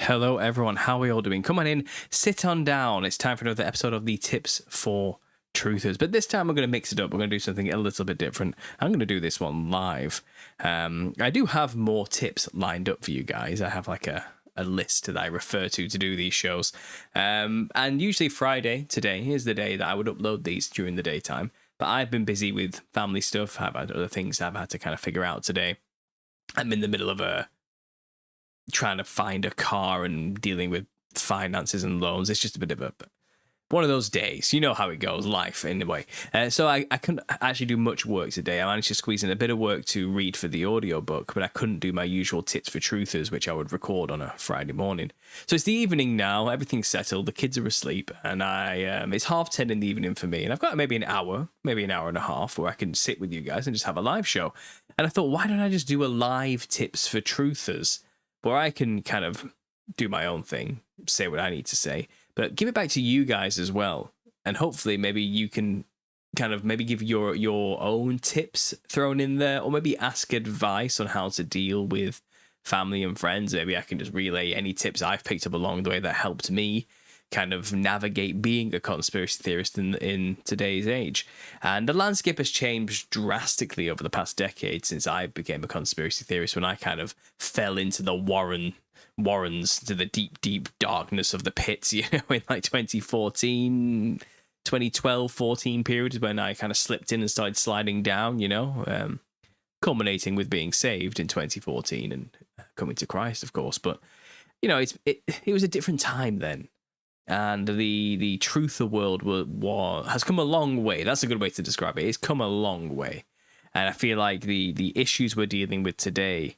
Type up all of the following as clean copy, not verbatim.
Hello, everyone. How are we all doing? Come on in, sit on down. It's time for another episode of the Tips for Truthers. But this time we're going to mix it up. We're going to do something a little bit different. I'm going to do this one live. I do have more tips lined up for you guys. I have like a list that I refer to do these shows. And usually Friday, today, is the day that I would upload these during the daytime. But I've been busy with family stuff. I've had other things I've had to kind of figure out today. I'm in the middle of trying to find a car and dealing with finances and loans. It's just a bit of one of those days. You know how it goes, life anyway. So I couldn't actually do much work today. I managed to squeeze in a bit of work to read for the audiobook, but I couldn't do my usual Tips for Truthers, which I would record on a Friday morning. So it's the evening now, everything's settled, the kids are asleep, and it's 10:30 in the evening for me, and I've got maybe an hour and a half where I can sit with you guys and just have a live show. And I thought, why don't I just do a live Tips for Truthers, where I can kind of do my own thing, say what I need to say, but give it back to you guys as well. And hopefully maybe you can kind of maybe give your own tips thrown in there, or maybe ask advice on how to deal with family and friends. Maybe I can just relay any tips I've picked up along the way that helped me kind of navigate being a conspiracy theorist in today's age. And the landscape has changed drastically over the past decade since I became a conspiracy theorist, when I kind of fell into the Warrens, to the deep darkness of the pits, in like 2014, 2012, 14 period, when I kind of slipped in and started sliding down, culminating with being saved in 2014 and coming to Christ, of course. But, it was a different time then. And the truther world has come a long way. That's a good way to describe it. It's come a long way. And I feel like the issues we're dealing with today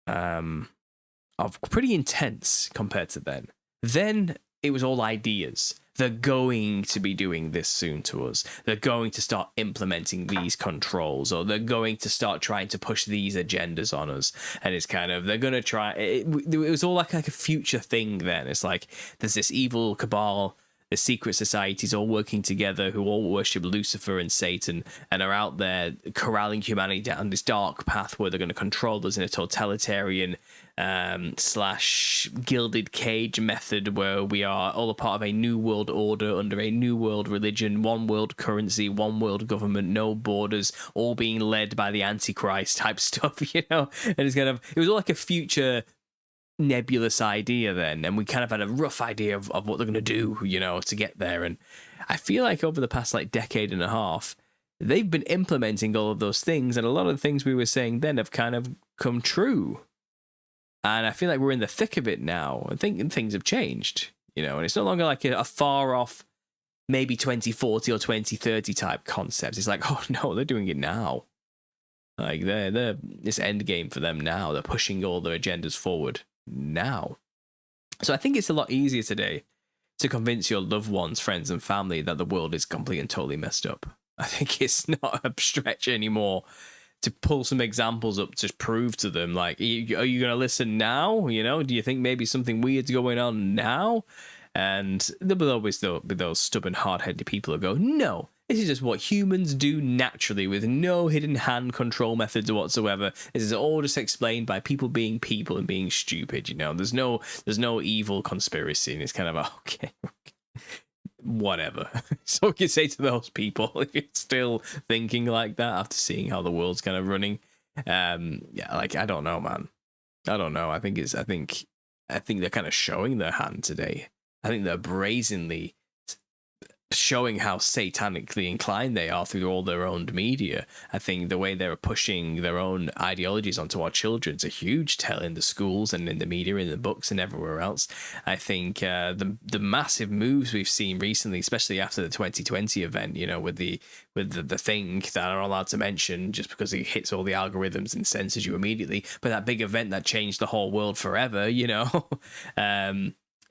are pretty intense compared to then. Then it was all ideas. They're going to be doing this soon to us. They're going to start implementing these controls, or they're going to start trying to push these agendas on us. And it's kind of, they're going to try. It was all like a future thing then. It's like there's this evil cabal, the secret societies all working together, who all worship Lucifer and Satan, and are out there corralling humanity down this dark path where they're going to control us in a totalitarian / gilded cage method, where we are all a part of a new world order under a new world religion, one world currency, one world government, no borders, all being led by the Antichrist type stuff, And it's kind of, it was all like a future nebulous idea then, and we kind of had a rough idea of what they're going to do, to get there. And I feel like over the past decade and a half, they've been implementing all of those things, and a lot of the things we were saying then have kind of come true. And I feel like we're in the thick of it now. I think things have changed, and it's no longer like a far off, maybe 2040 or 2030 type concept. It's like, oh no, they're doing it now. Like they're this end game for them now. They're pushing all their agendas forward now. So I think it's a lot easier today to convince your loved ones, friends, and family that the world is completely and totally messed up. I think it's not a stretch anymore to pull some examples up to prove to them, like, are you going to listen now? Do you think maybe something weird's going on now? And there will always be those stubborn, hard-headed people who go, no, this is just what humans do naturally, with no hidden hand control methods whatsoever. This is all just explained by people being people and being stupid. There's no evil conspiracy, and it's kind of okay. Whatever. So we can say to those people, if you're still thinking like that after seeing how the world's kind of running, I don't know, man. I don't know. I think they're kind of showing their hand today. I think they're brazenly showing how satanically inclined they are through all their own media. I think the way they're pushing their own ideologies onto our children is a huge tell in the schools and in the media, in the books and everywhere else. I think the massive moves we've seen recently, especially after the 2020 event, with the thing that I'm not allowed to mention just because it hits all the algorithms and censors you immediately, but that big event that changed the whole world forever,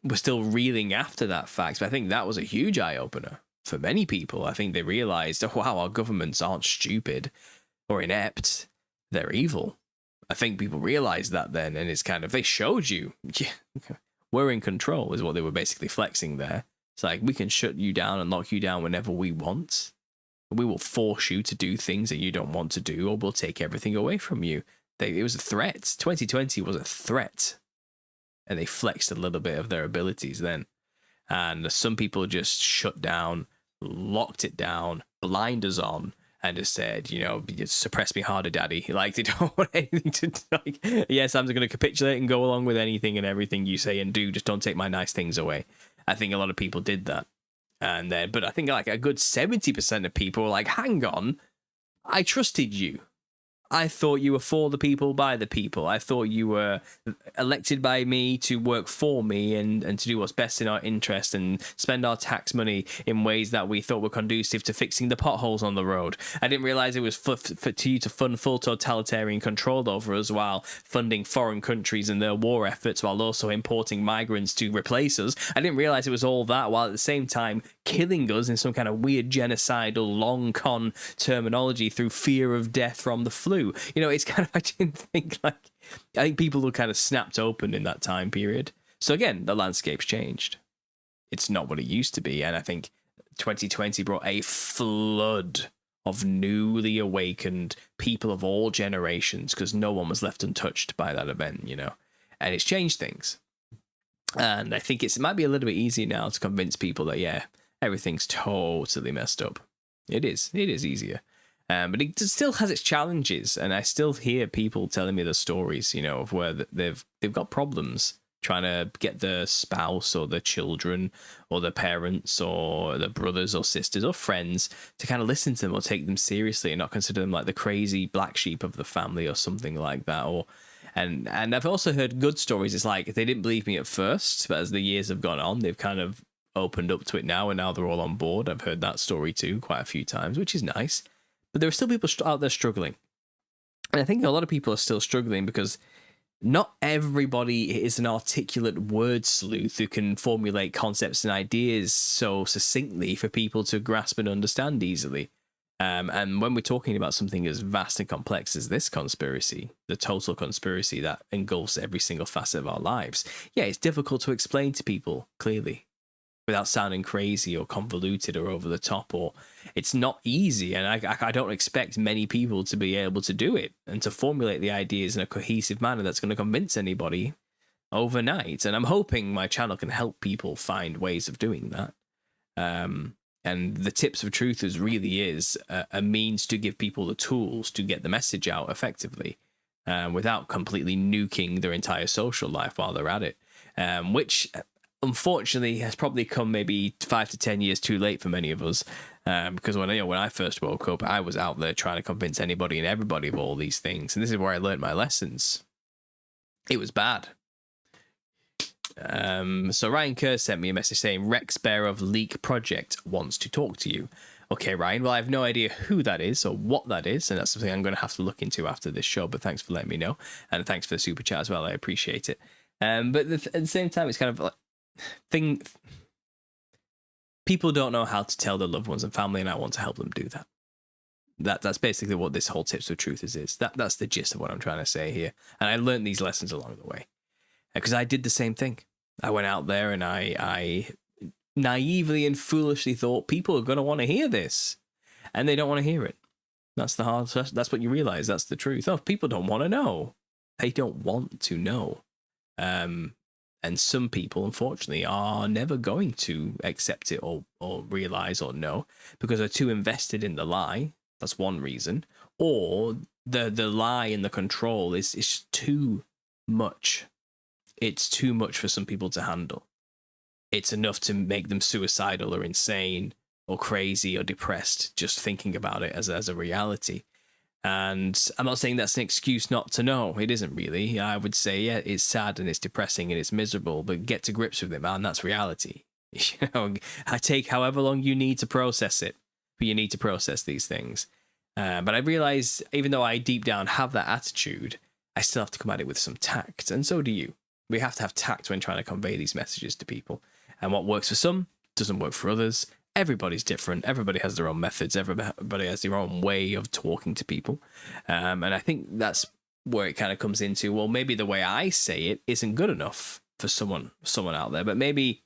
we're still reeling after that fact. But I think that was a huge eye-opener for many people. I think they realized, oh, wow, our governments aren't stupid or inept. They're evil. I think people realized that then, and it's kind of, they showed you, we're in control, is what they were basically flexing there. It's like, we can shut you down and lock you down whenever we want. We will force you to do things that you don't want to do, or we'll take everything away from you. It was a threat. 2020 was a threat. and they flexed a little bit of their abilities then. And some people just shut down, locked it down, blinders on, and just said, you know, suppress me harder, daddy. Like, they don't want anything to, like, yes, I'm going to capitulate and go along with anything and everything you say and do. Just don't take my nice things away. I think a lot of people did that. And then, but I think like a good 70% of people were like, hang on, I trusted you. I thought you were for the people, by the people. I thought you were elected by me to work for me and to do what's best in our interest and spend our tax money in ways that we thought were conducive to fixing the potholes on the road. I didn't realize it was for you to fund full totalitarian control over us while funding foreign countries and their war efforts while also importing migrants to replace us. I didn't realize it was all that while at the same time killing us in some kind of weird genocidal long con terminology through fear of death from the flu. You know, it's kind of, I think people were kind of snapped open in that time period. So again, the landscape's changed. It's not what it used to be. And I think 2020 brought a flood of newly awakened people of all generations because no one was left untouched by that event, you know, and it's changed things. And I think it might be a little bit easier now to convince people that, yeah, everything's totally messed up. It is easier. But it still has its challenges, and I still hear people telling me the stories, you know, of where they've got problems trying to get their spouse or their children or their parents or their brothers or sisters or friends to kind of listen to them or take them seriously and not consider them like the crazy black sheep of the family or something like that. And I've also heard good stories. It's like they didn't believe me at first, but as the years have gone on, they've kind of opened up to it now, and now they're all on board. I've heard that story too quite a few times, which is nice. But there are still people out there struggling. And I think a lot of people are still struggling because not everybody is an articulate word sleuth who can formulate concepts and ideas so succinctly for people to grasp and understand easily. And when we're talking about something as vast and complex as this conspiracy, the total conspiracy that engulfs every single facet of our lives, yeah, it's difficult to explain to people clearly, without sounding crazy or convoluted or over the top, or it's not easy. And I don't expect many people to be able to do it and to formulate the ideas in a cohesive manner that's going to convince anybody overnight. And I'm hoping my channel can help people find ways of doing that. And the Tips of Truthers really is a means to give people the tools to get the message out effectively without completely nuking their entire social life while they're at it, which unfortunately has probably come maybe 5 to 10 years too late for many of us, because when I first woke up, I was out there trying to convince anybody and everybody of all these things, and this is where I learned my lessons. It was bad. So Ryan Kerr sent me a message saying Rex Bear of Leak Project wants to talk to you. Okay, Ryan, well, I have no idea who that is or what that is, and that's something I'm going to have to look into after this show, but thanks for letting me know, and thanks for the super chat as well. I appreciate it. But at the same time, it's kind of like people don't know how to tell their loved ones and family, and I want to help them do that. That's basically what this whole Tips of Truth is. That's the gist of what I'm trying to say here. And I learned these lessons along the way because I did the same thing. I went out there and I naively and foolishly thought people are going to want to hear this, and they don't want to hear it. That's what you realize. That's the truth. Oh, people don't want to know. They don't want to know. And some people, unfortunately, are never going to accept it or realize or know because they're too invested in the lie. That's one reason. Or the lie and the control is too much. It's too much for some people to handle. It's enough to make them suicidal or insane or crazy or depressed just thinking about it as a reality. And I'm not saying that's an excuse not to know. It isn't really. I would say, yeah, it's sad and it's depressing and it's miserable, but get to grips with it, man. That's reality. You know, I take however long you need to process it, but you need to process these things. But I realize, even though I deep down have that attitude, I still have to come at it with some tact, and so do you. We have to have tact when trying to convey these messages to people. And what works for some doesn't work for others. Everybody's different. Everybody has their own methods. Everybody has their own way of talking to people. And I think that's where it kind of comes into, well, maybe the way I say it isn't good enough for someone out there, but maybe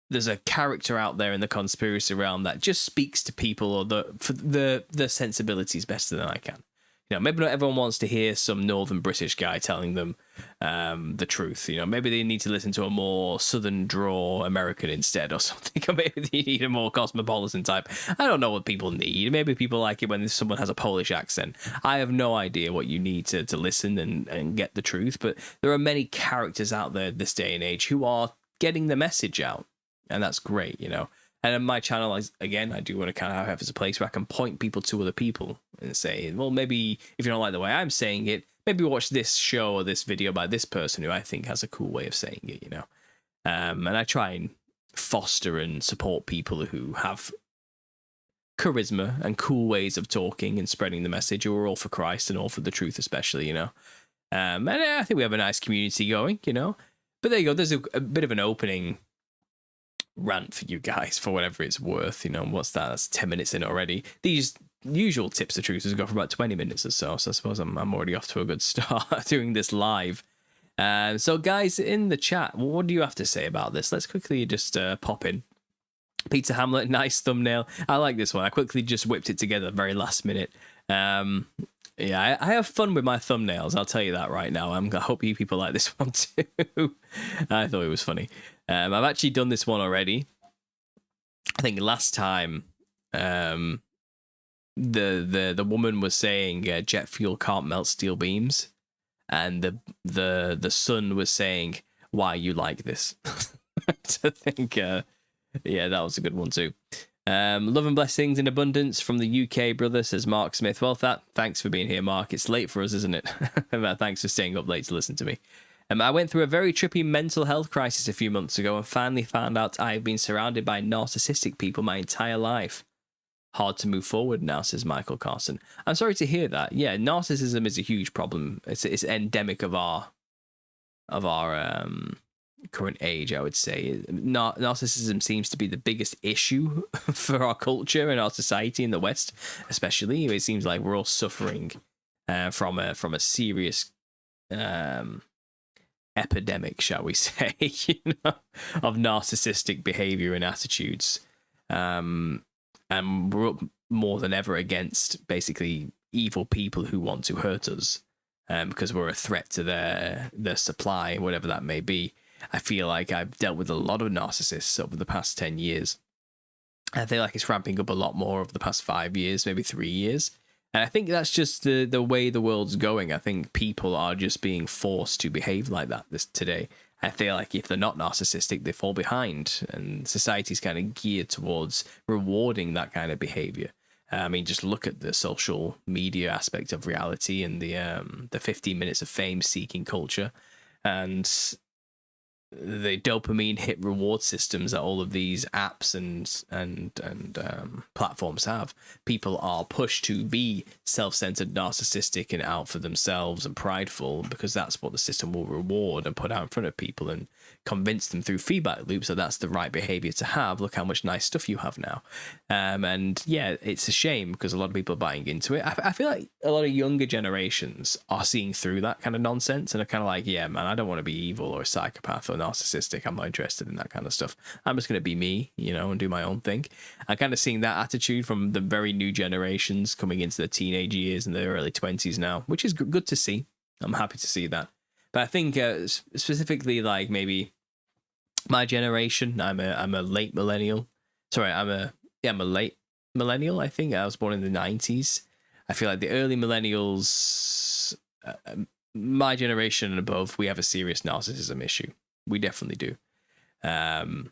there's a character out there in the conspiracy realm that just speaks to people or the sensibilities better than I can. You know, maybe not everyone wants to hear some Northern British guy telling them the truth. You know, maybe they need to listen to a more Southern draw American instead or something. Or maybe they need a more cosmopolitan type. I don't know what people need. Maybe people like it when someone has a Polish accent. I have no idea what you need to listen and get the truth. But there are many characters out there this day and age who are getting the message out. And that's great, you know. And on my channel, again, I do want to kind of have as a place where I can point people to other people and say, well, maybe if you don't like the way I'm saying it, maybe watch this show or this video by this person who I think has a cool way of saying it, you know. And I try and foster and support people who have charisma and cool ways of talking and spreading the message, who are all for Christ and all for the truth, especially, you know. And I think we have a nice community going, you know. But there you go. There's a bit of an opening rant for you guys for whatever it's worth. You know, what's that? That's 10 minutes in already. These usual tips of truth has got for about 20 minutes or so. So I suppose I'm already off to a good start doing this live. So guys in the chat, what do you have to say about this? Let's quickly just pop in. Peter Hamlet, nice thumbnail. I like this one. I quickly just whipped it together very last minute. Yeah, I have fun with my thumbnails. I'll tell you that right now. I hope you people like this one too. I thought it was funny. I've actually done this one already. I think last time, the woman was saying jet fuel can't melt steel beams, and the son was saying why you like this. So I think, yeah, that was a good one too. Love and blessings in abundance from the UK, brother, says Mark Smith. Well, thanks for being here, Mark. It's late for us, isn't it? Thanks for staying up late to listen to me. I went through a very trippy mental health crisis a few months ago and finally found out I've been surrounded by narcissistic people my entire life. Hard to move forward now, says Michael Carson. I'm sorry to hear that. Yeah, narcissism is a huge problem. It's endemic of our current age, I would say. Narcissism seems to be the biggest issue for our culture and our society in the West, especially. It seems like we're all suffering from a serious epidemic, shall we say, you know, of narcissistic behavior and attitudes. And we're up more than ever against basically evil people who want to hurt us because we're a threat to their supply, whatever that may be. I feel like I've dealt with a lot of narcissists over the past 10 years. I feel like it's ramping up a lot more over the past 5 years, maybe 3 years. And I think that's just the way the world's going. I think people are just being forced to behave like that today. I feel like if they're not narcissistic, they fall behind. And society's kind of geared towards rewarding that kind of behavior. I mean, just look at the social media aspect of reality and the 15 minutes of fame-seeking culture. And the dopamine hit reward systems that all of these apps and platforms have. People are pushed to be self-centered, narcissistic, and out for themselves and prideful because that's what the system will reward and put out in front of people and convince them through feedback loops that that's the right behavior to have. Look how much nice stuff you have now. And yeah, it's a shame because a lot of people are buying into it. I feel like a lot of younger generations are seeing through that kind of nonsense and are kind of like, yeah, man, I don't want to be evil or a psychopath or narcissistic. I'm not interested in that kind of stuff. I'm just going to be me, you know, and do my own thing. I'm kind of seeing that attitude from the very new generations coming into the teenage years and their early 20s now, which is good to see. I'm happy to see that. But I think specifically like maybe my generation, I'm a late millennial. Sorry, I'm a late millennial, I think. I was born in the 90s. I feel like the early millennials, my generation and above, we have a serious narcissism issue. We definitely do. And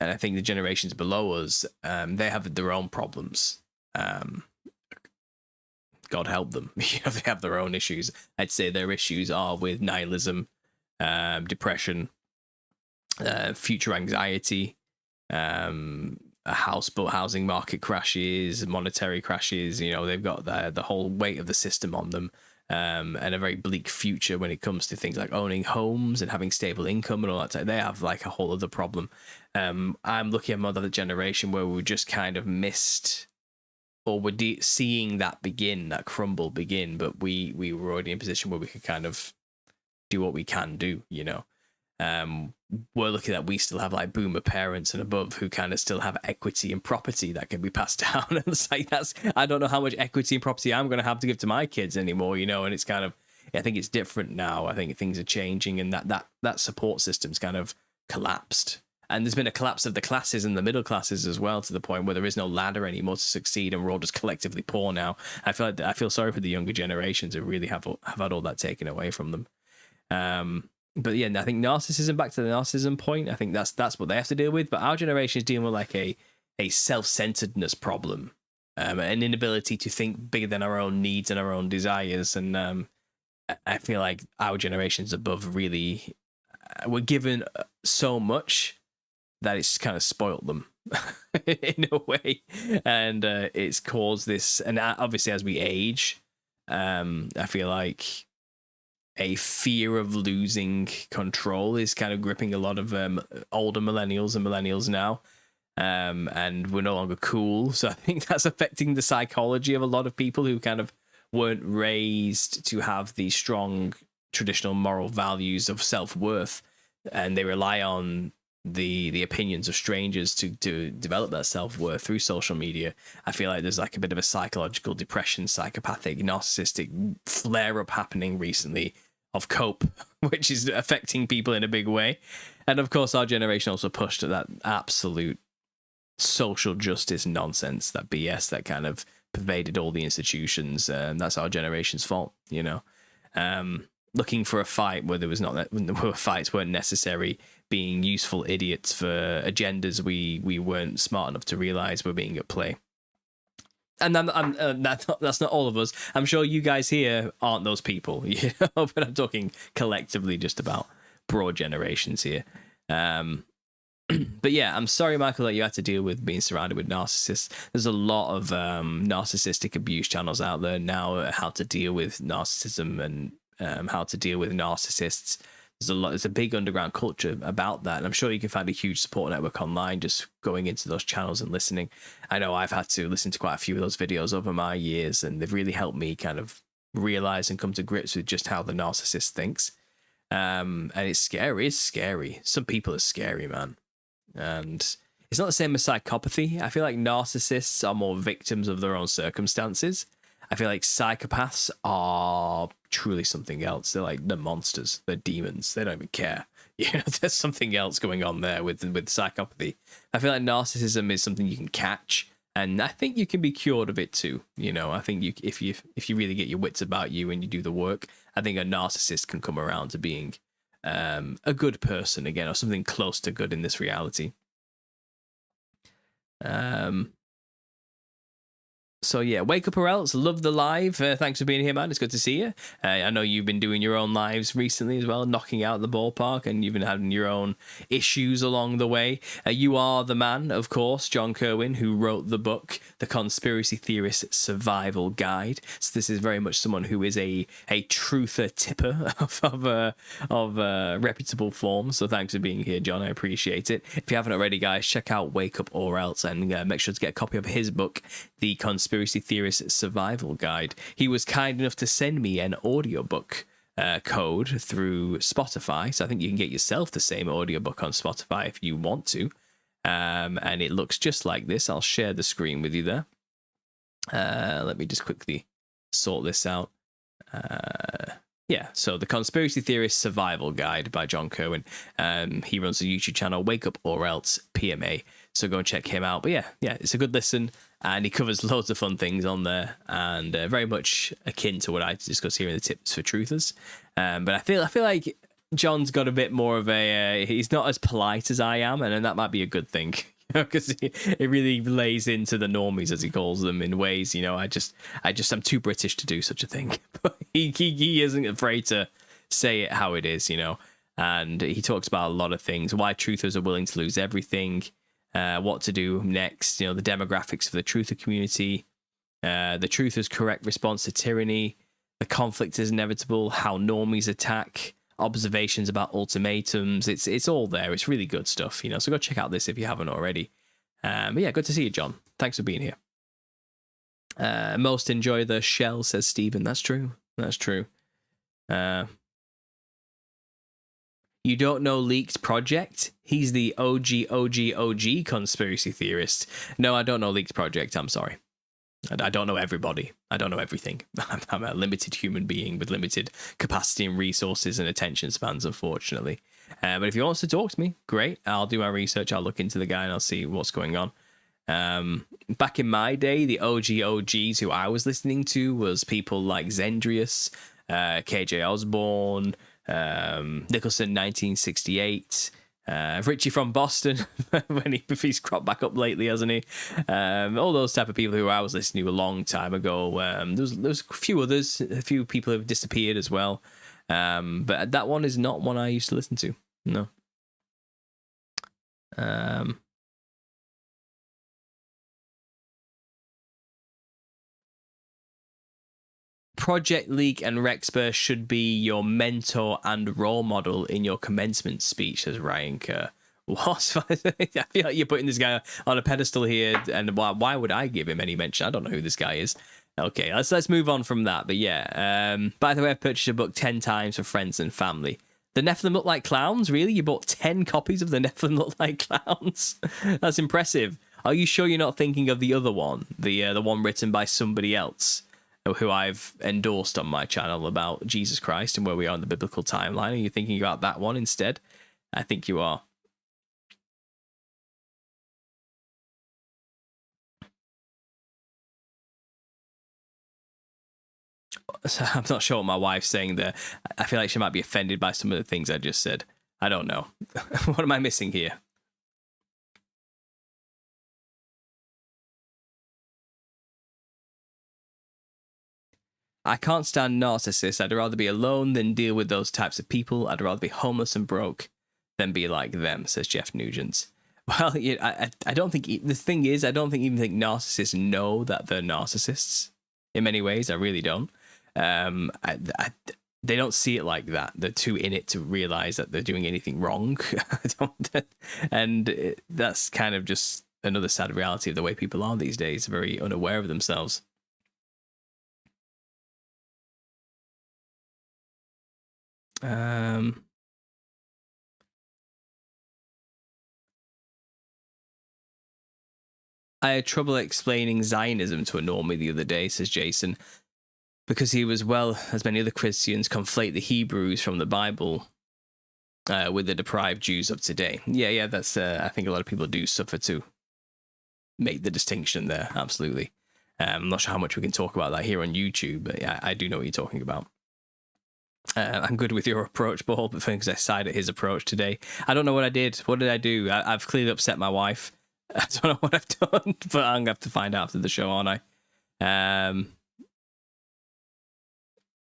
I think the generations below us, they have their own problems. God help them. You know, they have their own issues. I'd say their issues are with nihilism, depression, future anxiety, housing market crashes, monetary crashes. You know, they've got the whole weight of the system on them, and a very bleak future when it comes to things like owning homes and having stable income and all that. They have like a whole other problem. I'm looking at another generation where we just kind of missed, or we're seeing that crumble begin, but we were already in a position where we could kind of do what we can do, you know. we're looking at, we still have like boomer parents and above who kind of still have equity and property that can be passed down. And it's like, I don't know how much equity and property I'm going to have to give to my kids anymore, you know. And it's kind of, I think it's different now. I think things are changing, and that support system's kind of collapsed. And there's been a collapse of the classes and the middle classes as well, to the point where there is no ladder anymore to succeed, and we're all just collectively poor now. I feel sorry for the younger generations who really have had all that taken away from them. But yeah, I think narcissism, back to the narcissism point, I think that's what they have to deal with. But our generation is dealing with like a self-centeredness problem, an inability to think bigger than our own needs and our own desires. And I feel like our generations above really were given so much that it's kind of spoiled them in a way, and it's caused this. And obviously, as we age, I feel like a fear of losing control is kind of gripping a lot of older millennials and millennials now. And we're no longer cool. So I think that's affecting the psychology of a lot of people who kind of weren't raised to have these strong traditional moral values of self-worth. And they rely on the opinions of strangers to develop that self-worth through social media. I feel like there's like a bit of a psychological depression, psychopathic, narcissistic flare-up happening recently of cope, which is affecting people in a big way. And of course, our generation also pushed at that absolute social justice nonsense, that BS that kind of pervaded all the institutions. That's our generation's fault, you know. Looking for a fight where there was not, when fights weren't necessary, being useful idiots for agendas we weren't smart enough to realize were being at play. And that's not all of us. I'm sure you guys here aren't those people, you know, but I'm talking collectively just about broad generations here. But yeah, I'm sorry, Michael, that you had to deal with being surrounded with narcissists. There's a lot of narcissistic abuse channels out there now, how to deal with narcissism and how to deal with narcissists. There's a big underground culture about that, and I'm sure you can find a huge support network online just going into those channels and listening. I know I've had to listen to quite a few of those videos over my years, and they've really helped me kind of realize and come to grips with just how the narcissist thinks. And it's scary. It's scary. Some people are scary, man. And it's not the same as psychopathy. I feel like narcissists are more victims of their own circumstances. I feel like psychopaths are truly something else. They're monsters. They're demons. They don't even care. You know, there's something else going on there with psychopathy. I feel like narcissism is something you can catch, and I think you can be cured of it too. You know, I think if you really get your wits about you and you do the work, I think a narcissist can come around to being a good person again, or something close to good in this reality. So yeah, wake up or else. Love the live. Thanks for being here, man. It's good to see you. I know you've been doing your own lives recently as well, knocking out the ballpark, and you've been having your own issues along the way. You are the man, of course, John Kerwin, who wrote the book, The Conspiracy Theorist Survival Guide. So this is very much someone who is a truther tipper of reputable form. So thanks for being here, John. I appreciate it. If you haven't already, guys, check out Wake Up or Else, and make sure to get a copy of his book, The Conspiracy Theorist Survival Guide. He was kind enough to send me an audiobook code through Spotify, so I think you can get yourself the same audiobook on Spotify if you want to. And it looks just like this. I'll share the screen with you there. Let me just quickly sort this out. Yeah, so The Conspiracy Theorist Survival Guide by John Kerwin. He runs a YouTube channel, Wake Up or Else PMA. So go and check him out. But yeah, it's a good listen, and he covers loads of fun things on there, and very much akin to what I discuss here in the Tips for Truthers. But I feel like John's got a bit more of he's not as polite as I am, and that might be a good thing, because it really lays into the normies, as he calls them, in ways, you know, I'm too British to do such a thing. But he isn't afraid to say it how it is, you know. And he talks about a lot of things, why truthers are willing to lose everything, what to do next, you know, the demographics of the truther community, the truther's correct response to tyranny, the conflict is inevitable, how normies attack, observations about ultimatums. It's all there. It's really good stuff, you know, so go check out this if you haven't already. But yeah, good to see you, John. Thanks for being here. Most enjoy the shell, says Stephen. That's true. You don't know Leaked Project? He's the OG conspiracy theorist. No, I don't know Leaked Project. I'm sorry. I don't know everybody. I don't know everything. I'm a limited human being with limited capacity and resources and attention spans, unfortunately. But if he wants to talk to me, great. I'll do my research. I'll look into the guy and I'll see what's going on. Back in my day, the OGs who I was listening to was people like Zendrius, KJ Osborne, Nicholson 1968, Richie from Boston if he's cropped back up lately, hasn't he? All those type of people who I was listening to a long time ago. There's a few others, a few people have disappeared as well. But that one is not one I used to listen to. No. Project Leak and Rexburst should be your mentor and role model in your commencement speech, says Ryan Kerr. What? I feel like you're putting this guy on a pedestal here, and why would I give him any mention? I don't know who this guy is. Okay, let's move on from that. But yeah, by the way, I've purchased a book 10 times for friends and family. The Nephilim Look Like Clowns? Really? You bought 10 copies of The Nephilim Look Like Clowns? That's impressive. Are you sure you're not thinking of the other one? The one written by somebody else, who I've endorsed on my channel about Jesus Christ and where we are in the biblical timeline? Are you thinking about that one instead? I think you are. So I'm not sure what my wife's saying there. I feel like she might be offended by some of the things I just said. I don't know. What am I missing here? I can't stand narcissists. I'd rather be alone than deal with those types of people. I'd rather be homeless and broke than be like them, says Jeff Nugent. Well, I don't think... The thing is, I don't even think narcissists know that they're narcissists. In many ways, I really don't. They don't see it like that. They're too in it to realize that they're doing anything wrong. And that's kind of just another sad reality of the way people are these days, very unaware of themselves. I had trouble explaining Zionism to a normie the other day, says Jason, because he was, well, as many other Christians, conflate the Hebrews from the Bible with the deprived Jews of today. Yeah, that's, I think a lot of people do suffer to make the distinction there, absolutely. I'm not sure how much we can talk about that here on YouTube, but yeah, I do know what you're talking about. I'm good with your approach, Paul, but because I side at his approach today. I don't know what I did. What did I do? I've clearly upset my wife. I don't know what I've done, but I'm going to have to find out after the show, aren't I?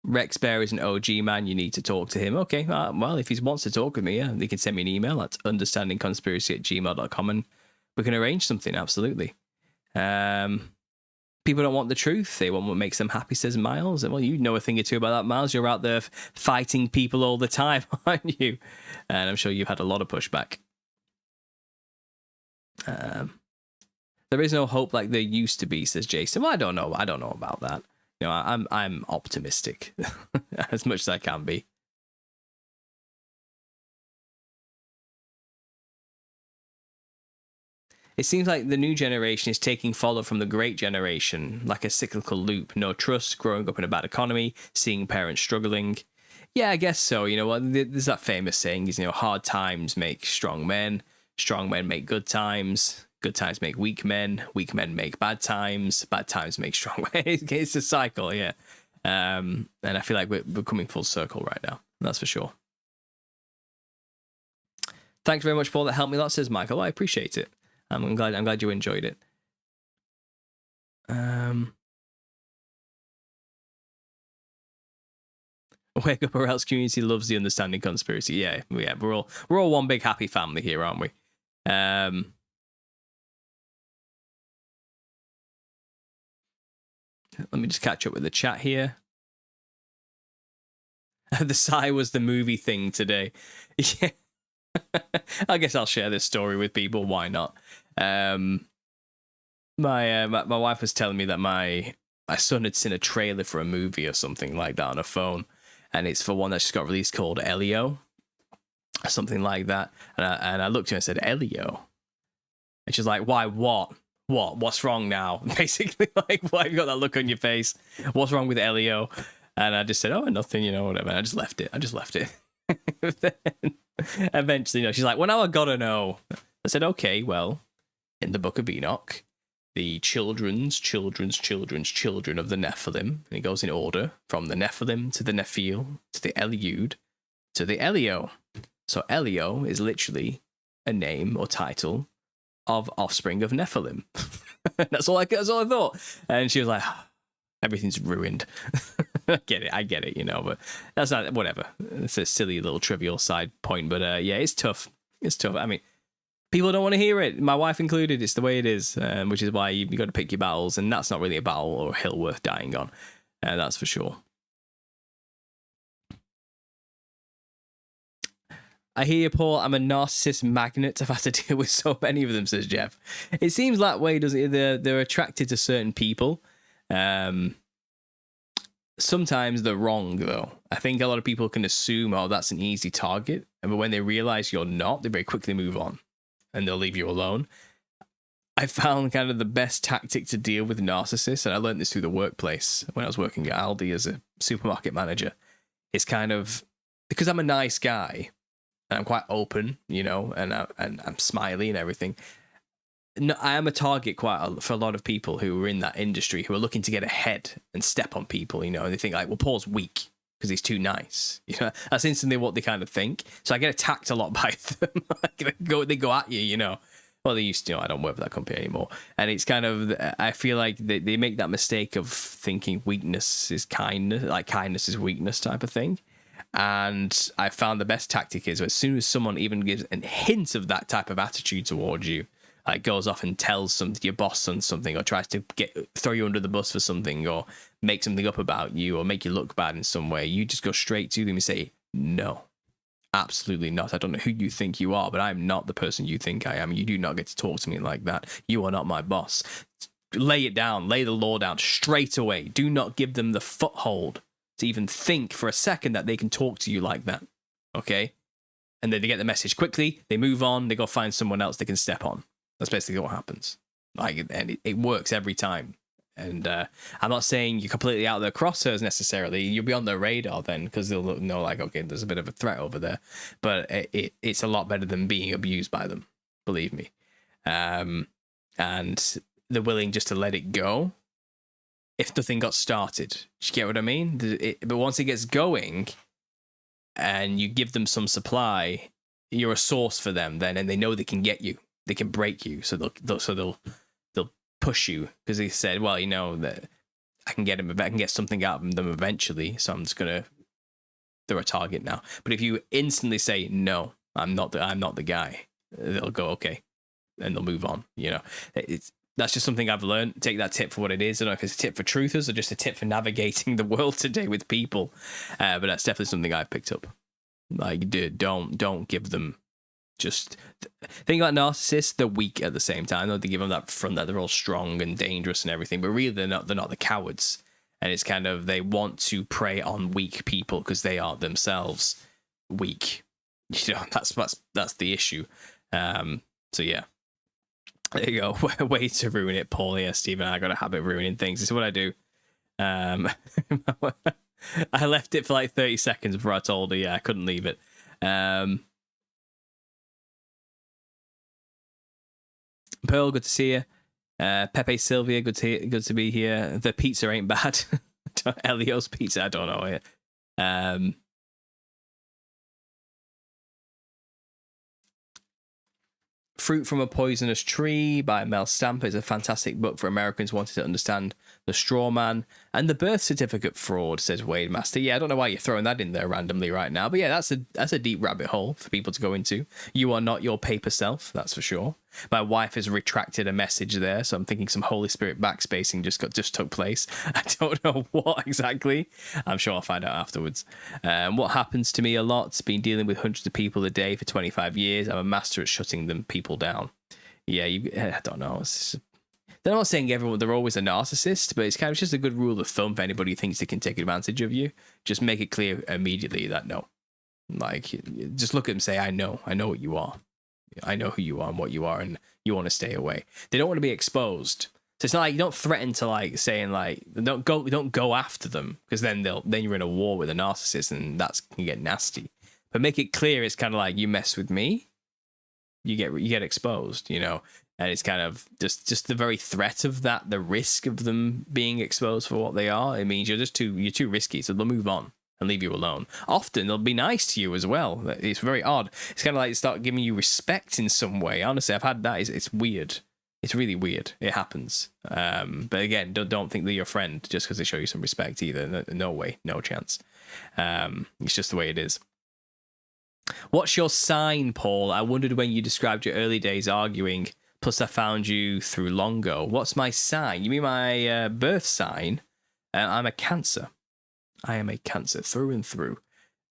Rex Bear is an OG man. You need to talk to him. Okay, well, if he wants to talk with me, he can send me an email at understandingconspiracy@gmail.com and we can arrange something, absolutely. People don't want the truth. They want what makes them happy, says Miles. Well, you know a thing or two about that, Miles. You're out there fighting people all the time, aren't you? And I'm sure you've had a lot of pushback. There is no hope like there used to be, says Jason. Well, I don't know. I don't know about that. You know, I'm optimistic as much as I can be. It seems like the new generation is taking follow from the great generation, like a cyclical loop. No trust, growing up in a bad economy, seeing parents struggling. Yeah, I guess so. You know what? There's that famous saying is, hard times make strong men make good times make weak men make bad times make strong men. It's a cycle, yeah. And I feel like we're coming full circle right now. That's for sure. Thanks very much, Paul. That helped me a lot, says Michael. I appreciate it. I'm glad you enjoyed it. Wake up or else community loves the understanding conspiracy. Yeah, we're all one big happy family here, aren't we? Let me just catch up with the chat here. The sigh was the movie thing today. Yeah. I guess I'll share this story with people. Why not? My wife was telling me that my son had seen a trailer for a movie or something like that on a phone, and it's for one that just got released called Elio, something like that. And I looked at her and said, Elio. And she's like, why, what? What's wrong now? Basically, like, why have you got that look on your face? What's wrong with Elio? And I just said, oh, nothing, whatever. And I just left it. Then, eventually, she's like, well, now I gotta know. I said, okay, well, in the book of Enoch, the children of the Nephilim, and it goes in order from the Nephilim to the Nephil to the Eliud to the Elio. So Elio is literally a name or title of offspring of Nephilim. That's all I thought. And she was like, everything's ruined. I get it, but that's not, whatever. It's a silly little trivial side point, but yeah, it's tough. I mean, people don't want to hear it, my wife included. It's the way it is, which is why you got to pick your battles, and that's not really a battle or a hill worth dying on. That's for sure. I hear you, Paul. I'm a narcissist magnet. I've had to deal with so many of them, says Jeff. It seems that way, doesn't it? They're attracted to certain people. Sometimes they're wrong, though. I think a lot of people can assume, oh, that's an easy target. But when they realize you're not, they very quickly move on and they'll leave you alone. I found kind of the best tactic to deal with narcissists, and I learned this through the workplace when I was working at Aldi as a supermarket manager. It's kind of, because I'm a nice guy, and I'm quite open, and I'm smiley and everything. No, I am a target for a lot of people who are in that industry who are looking to get ahead and step on people, and they think like, well, Paul's weak because he's too nice. That's instantly what they kind of think. So I get attacked a lot by them. They go at you, Well, they used to, I don't work for that company anymore. And it's kind of, I feel like they make that mistake of thinking weakness is kindness, like kindness is weakness type of thing. And I found the best tactic is as soon as someone even gives a hint of that type of attitude towards you, like goes off and tells your boss on something, or tries to throw you under the bus for something, or make something up about you, or make you look bad in some way, you just go straight to them and say, no, absolutely not. I don't know who you think you are, but I'm not the person you think I am. You do not get to talk to me like that. You are not my boss. Lay it down. Lay the law down straight away. Do not give them the foothold to even think for a second that they can talk to you like that. Okay? And then they get the message quickly, they move on, they go find someone else they can step on. That's basically what happens. And it works every time. And I'm not saying you're completely out of their crosshairs necessarily. You'll be on their radar then, because they'll know like, okay, there's a bit of a threat over there. But it's a lot better than being abused by them, believe me. And they're willing just to let it go if nothing got started. Do you get what I mean? But once it gets going and you give them some supply, you're a source for them then, and they know they can get you. They can break you, so they'll push you, because they said, well, that I can get something out of them eventually, so I'm just gonna, they're a target now. But if you instantly say, no, I'm not the guy, they'll go, okay, and they'll move on. That's just something I've learned. Take that tip for what it is. I don't know if it's a tip for truthers or just a tip for navigating the world today with people, but that's definitely something I've picked up. Like, dude, don't give them. Just think about narcissists, they're weak at the same time. They give them that front that they're all strong and dangerous and everything, but really they're not the cowards. And it's kind of, they want to prey on weak people because they are themselves weak. That's the issue. So yeah, there you go. Way to ruin it, Paul. Yeah, Stephen, I got a habit of ruining things. This is what I do. I left it for like 30 seconds before I told her, yeah, I couldn't leave it. Pearl, good to see you. Pepe Sylvia, good to be here. The pizza ain't bad. Elio's pizza, I don't know. Fruit from a Poisonous Tree by Mel Stamper is a fantastic book for Americans wanting to understand the straw man and the birth certificate fraud, says Wade Master. Yeah, I don't know why you're throwing that in there randomly right now, but yeah, that's a deep rabbit hole for people to go into. You are not your paper self, that's for sure. My wife has retracted a message there, so I'm thinking some Holy Spirit backspacing just took place. I don't know what exactly. I'm sure I'll find out afterwards. What happens to me a lot, been dealing with hundreds of people a day for 25 years. I'm a master at shutting them people down. Yeah, I don't know. They're not saying they're always a narcissist, but it's kind of just a good rule of thumb for anybody who thinks they can take advantage of you. Just make it clear immediately that no, Like, just look at them and say, I know what you are. I know who you are and what you are, and you want to stay away. They don't want to be exposed. So it's not like you don't threaten to like saying like don't go after them, because then you're in a war with a narcissist, and that can get nasty. But make it clear it's kind of like, you mess with me, you get exposed, you know. And it's kind of just the very threat of that, the risk of them being exposed for what they are. It means you're too risky, so they'll move on and leave you alone. Often they'll be nice to you as well. It's very odd. It's kind of like start giving you respect in some way. Honestly, I've had that. It's weird. It's really weird. It happens. But again, don't think they're your friend just because they show you some respect either. No way, no chance. It's just the way it is. What's your sign, Paul? I wondered when you described your early days arguing. Plus, I found you through Longo. What's my sign? You mean my birth sign? I'm a Cancer. I am a Cancer through and through.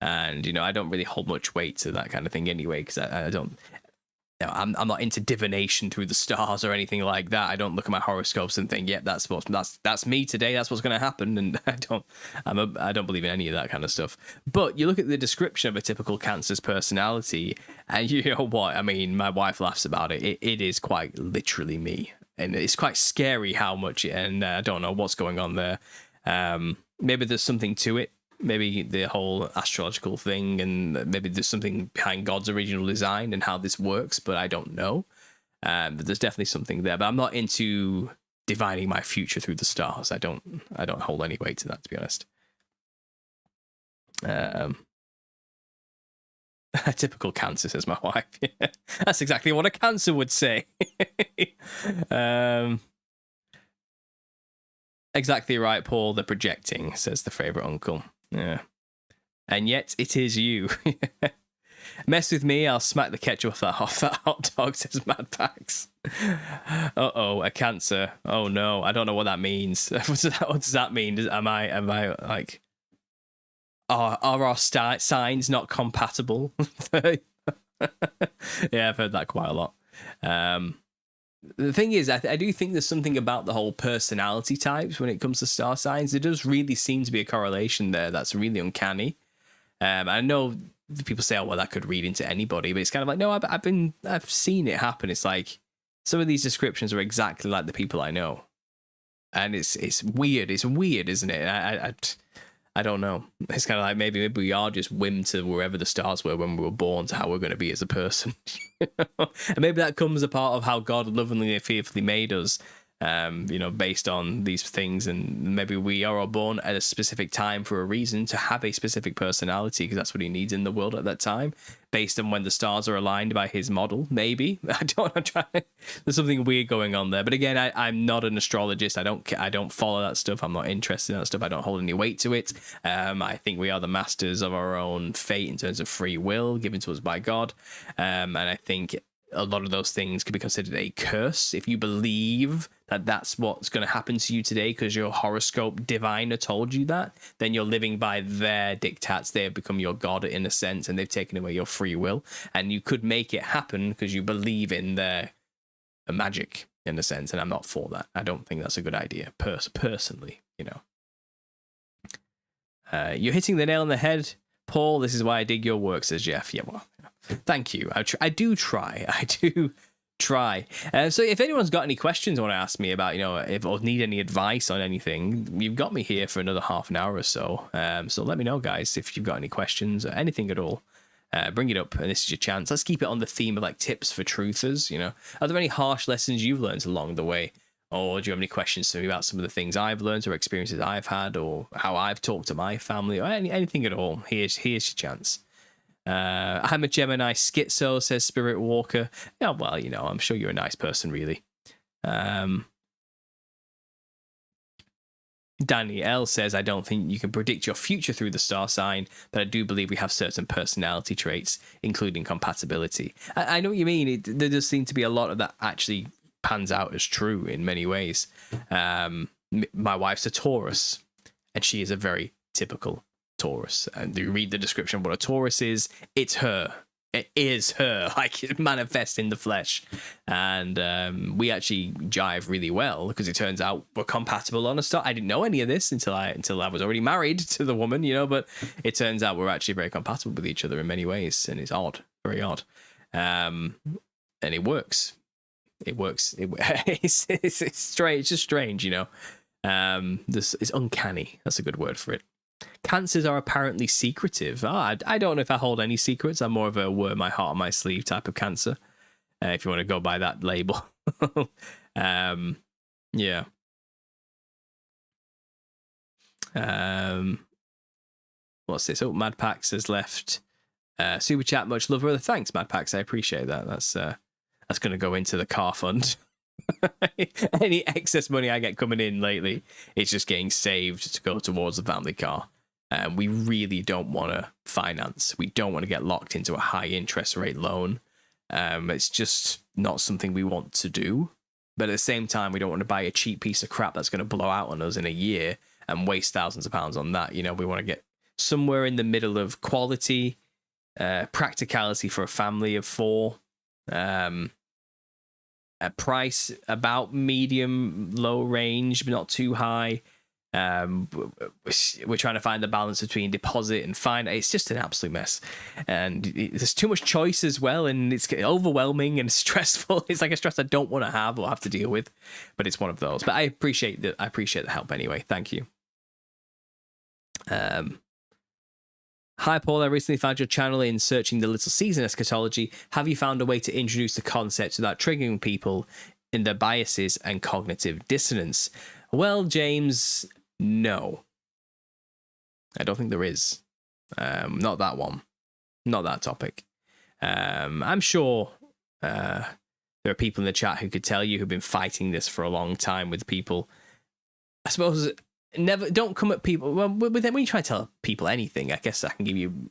And, you know, I don't really hold much weight to that kind of thing anyway, because I don't... You know, I'm not into divination through the stars or anything like that. I don't look at my horoscopes and think, yep, that's me today. That's what's going to happen. And I don't believe in any of that kind of stuff. But you look at the description of a typical Cancer's personality, and you know what? I mean, my wife laughs about it. It is quite literally me, and it's quite scary how much. And I don't know what's going on there. Maybe there's something to it. Maybe the whole astrological thing, and maybe there's something behind God's original design and how this works, but I don't know. But there's definitely something there. But I'm not into divining my future through the stars. I don't hold any weight to that, to be honest. A typical Cancer, says my wife. That's exactly what a Cancer would say. Exactly right, Paul. They're projecting, says the favourite uncle. Yeah. And yet it is you. Mess with me, I'll smack the ketchup off that hot dog, says Mad Pax. Uh-oh, a Cancer. Oh no, I don't know what that means. What does that mean? Am I like... Are our signs not compatible? Yeah, I've heard that quite a lot. The thing is, I do think there's something about the whole personality types when it comes to star signs. There does really seem to be a correlation there that's really uncanny. I know people say, oh, well, that could read into anybody, but it's kind of like, no, I've seen it happen. It's like some of these descriptions are exactly like the people I know. And it's weird. It's weird, isn't it? I don't know. It's kind of like maybe we are just whim to wherever the stars were when we were born to how we're going to be as a person. And maybe that comes a part of how God lovingly and fearfully made us, you know, based on these things. And maybe we are all born at a specific time for a reason, to have a specific personality, because that's what he needs in the world at that time, based on when the stars are aligned by his model. Maybe. There's something weird going on there. But again, I'm not an astrologist. I don't follow that stuff. I'm not interested in that stuff. I don't hold any weight to it. I think we are the masters of our own fate in terms of free will given to us by God. And I think a lot of those things could be considered a curse if you believe that that's what's going to happen to you today because your horoscope diviner told you that. Then you're living by their diktats. They have become your god in a sense, and they've taken away your free will. And you could make it happen because you believe in their magic in a sense, and I'm not for that. I don't think that's a good idea personally, you know. You're hitting the nail on the head, Paul. This is why I dig your work, says Jeff. Yeah, well, thank you. I do try. So if anyone's got any questions they want to ask me about, you know, if or need any advice on anything, you've got me here for another half an hour or so. So let me know, guys, if you've got any questions or anything at all. Bring it up, and this is your chance. Let's keep it on the theme of like tips for truthers. You know, are there any harsh lessons you've learned along the way? Or do you have any questions to me about some of the things I've learned or experiences I've had or how I've talked to my family or anything at all? Here's your chance. I'm a Gemini schizo, says Spirit Walker. Yeah, well, you know, I'm sure you're a nice person, really. Danny L says, I don't think you can predict your future through the star sign, but I do believe we have certain personality traits, including compatibility. I know what you mean. There does seem to be a lot of that actually pans out as true in many ways. My wife's a Taurus, and she is a very typical Taurus. And you read the description of what a Taurus is, it's her. it is her, like it manifests in the flesh. And we actually jive really well because it turns out we're compatible on a start. I didn't know any of this until I was already married to the woman, but it turns out we're actually very compatible with each other in many ways, and it's odd, very odd. And it works. It's strange. It's just strange, This is uncanny. That's a good word for it. Cancers are apparently secretive. I don't know if I hold any secrets. I'm more of a wear my heart on my sleeve type of Cancer, if you want to go by that label. Yeah. What's this? Oh, Mad Pax has left super chat. Much love, brother. Thanks, Mad Pax. I appreciate that. That's going to go into the car fund. Any excess money I get coming in lately, it's just getting saved to go towards the family car. We really don't want to finance. We don't want to get locked into a high interest rate loan. It's just not something we want to do. But at the same time, we don't want to buy a cheap piece of crap that's going to blow out on us in a year and waste thousands of pounds on that. We want to get somewhere in the middle of quality, practicality for a family of 4. A price about medium, low range, but not too high. We're trying to find the balance between deposit and fine. It's just an absolute mess, and there's too much choice as well, and it's overwhelming and stressful. It's like a stress I don't want to have or have to deal with, but it's one of those. But I appreciate the help anyway. Thank you. Hi, Paul. I recently found your channel in searching the Little Season Eschatology. Have you found a way to introduce the concept without triggering people in their biases and cognitive dissonance? Well, James, no. I don't think there is. Not that one. Not that topic. I'm sure there are people in the chat who could tell you who've been fighting this for a long time with people. I suppose... don't come at people. Well, when you try to tell people anything, I guess I can give you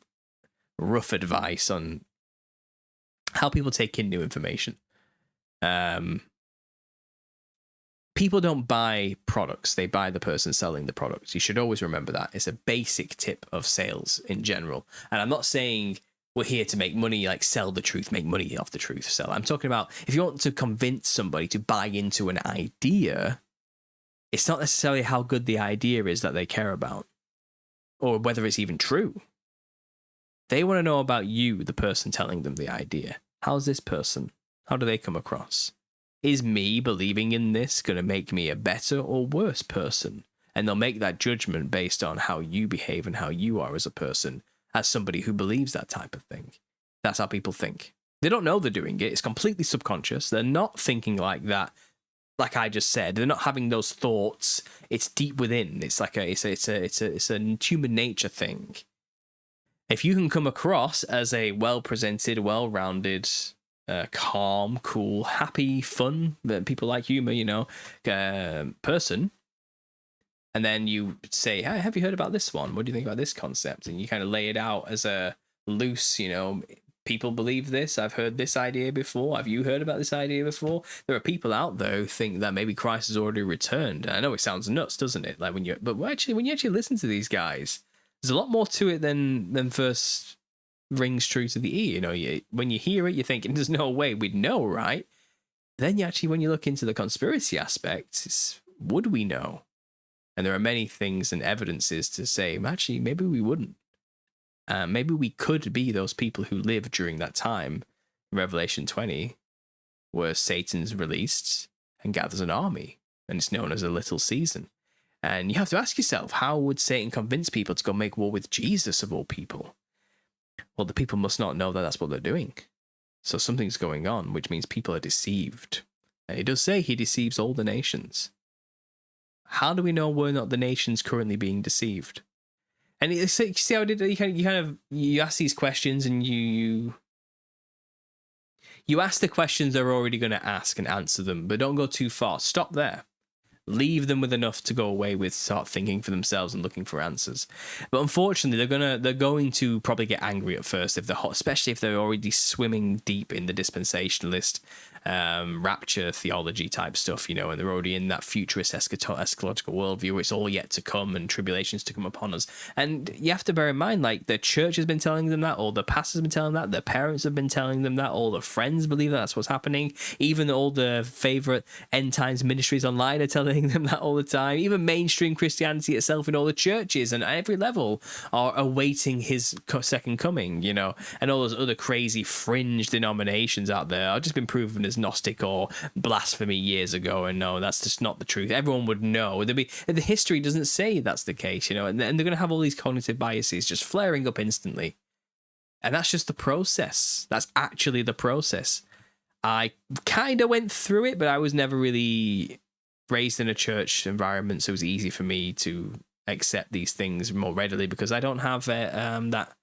rough advice on how people take in new information. People don't buy products, they buy the person selling the products. You should always remember that. It's a basic tip of sales in general. And I'm not saying we're here to make money, like sell the truth, make money off the truth, sell. I'm talking about if you want to convince somebody to buy into an idea, it's not necessarily how good the idea is that they care about, or whether it's even true. They want to know about you, the person telling them the idea. How's this person? How do they come across? Is me believing in this going to make me a better or worse person? And they'll make that judgment based on how you behave and how you are as a person, as somebody who believes that type of thing. That's how people think. They don't know they're doing it. It's completely subconscious. They're not thinking like that. Like I just said, they're not having those thoughts. It's deep within. It's like it's a human nature thing. If you can come across as a well-presented, well-rounded, calm, cool, happy, fun, people like humor, person, and then you say, "Hey, have you heard about this one? What do you think about this concept?" And you kind of lay it out as a loose, people believe this. I've heard this idea before. Have you heard about this idea before? There are people out there who think that maybe Christ has already returned. I know it sounds nuts, doesn't it? Like when you actually listen to these guys, there's a lot more to it than first rings true to the ear. When you hear it, you're thinking, "There's no way we'd know, right?" Then when you look into the conspiracy aspects, would we know? And there are many things and evidences to say, actually, maybe we wouldn't. Maybe we could be those people who lived during that time, Revelation 20, where Satan's released and gathers an army, and it's known as a little season. And you have to ask yourself, how would Satan convince people to go make war with Jesus of all people? Well, the people must not know that that's what they're doing. So something's going on, which means people are deceived. And he does say he deceives all the nations. How do we know we're not the nations currently being deceived? And you see how you ask these questions, and you ask the questions they're already going to ask and answer them, but don't go too far. Stop there. Leave them with enough to go away with, start thinking for themselves and looking for answers. But unfortunately, they're going to probably get angry at first if they're hot, especially if they're already swimming deep in the dispensationalist rapture theology type stuff, and they're already in that futurist eschatological worldview where it's all yet to come and tribulations to come upon us. And you have to bear in mind, like, the church has been telling them that, all the pastors have been telling them that, their parents have been telling them that, all the friends believe that's what's happening, even all the favorite end times ministries online are telling them that all the time. Even mainstream Christianity itself in all the churches and at every level are awaiting his second coming, and all those other crazy fringe denominations out there are just been proven as Gnostic or blasphemy years ago, and no, that's just not the truth. Everyone would know. The history doesn't say that's the case, and they're going to have all these cognitive biases just flaring up instantly, and that's just the process. That's actually the process. I kind of went through it, but I was never really raised in a church environment, so it was easy for me to accept these things more readily because I don't have that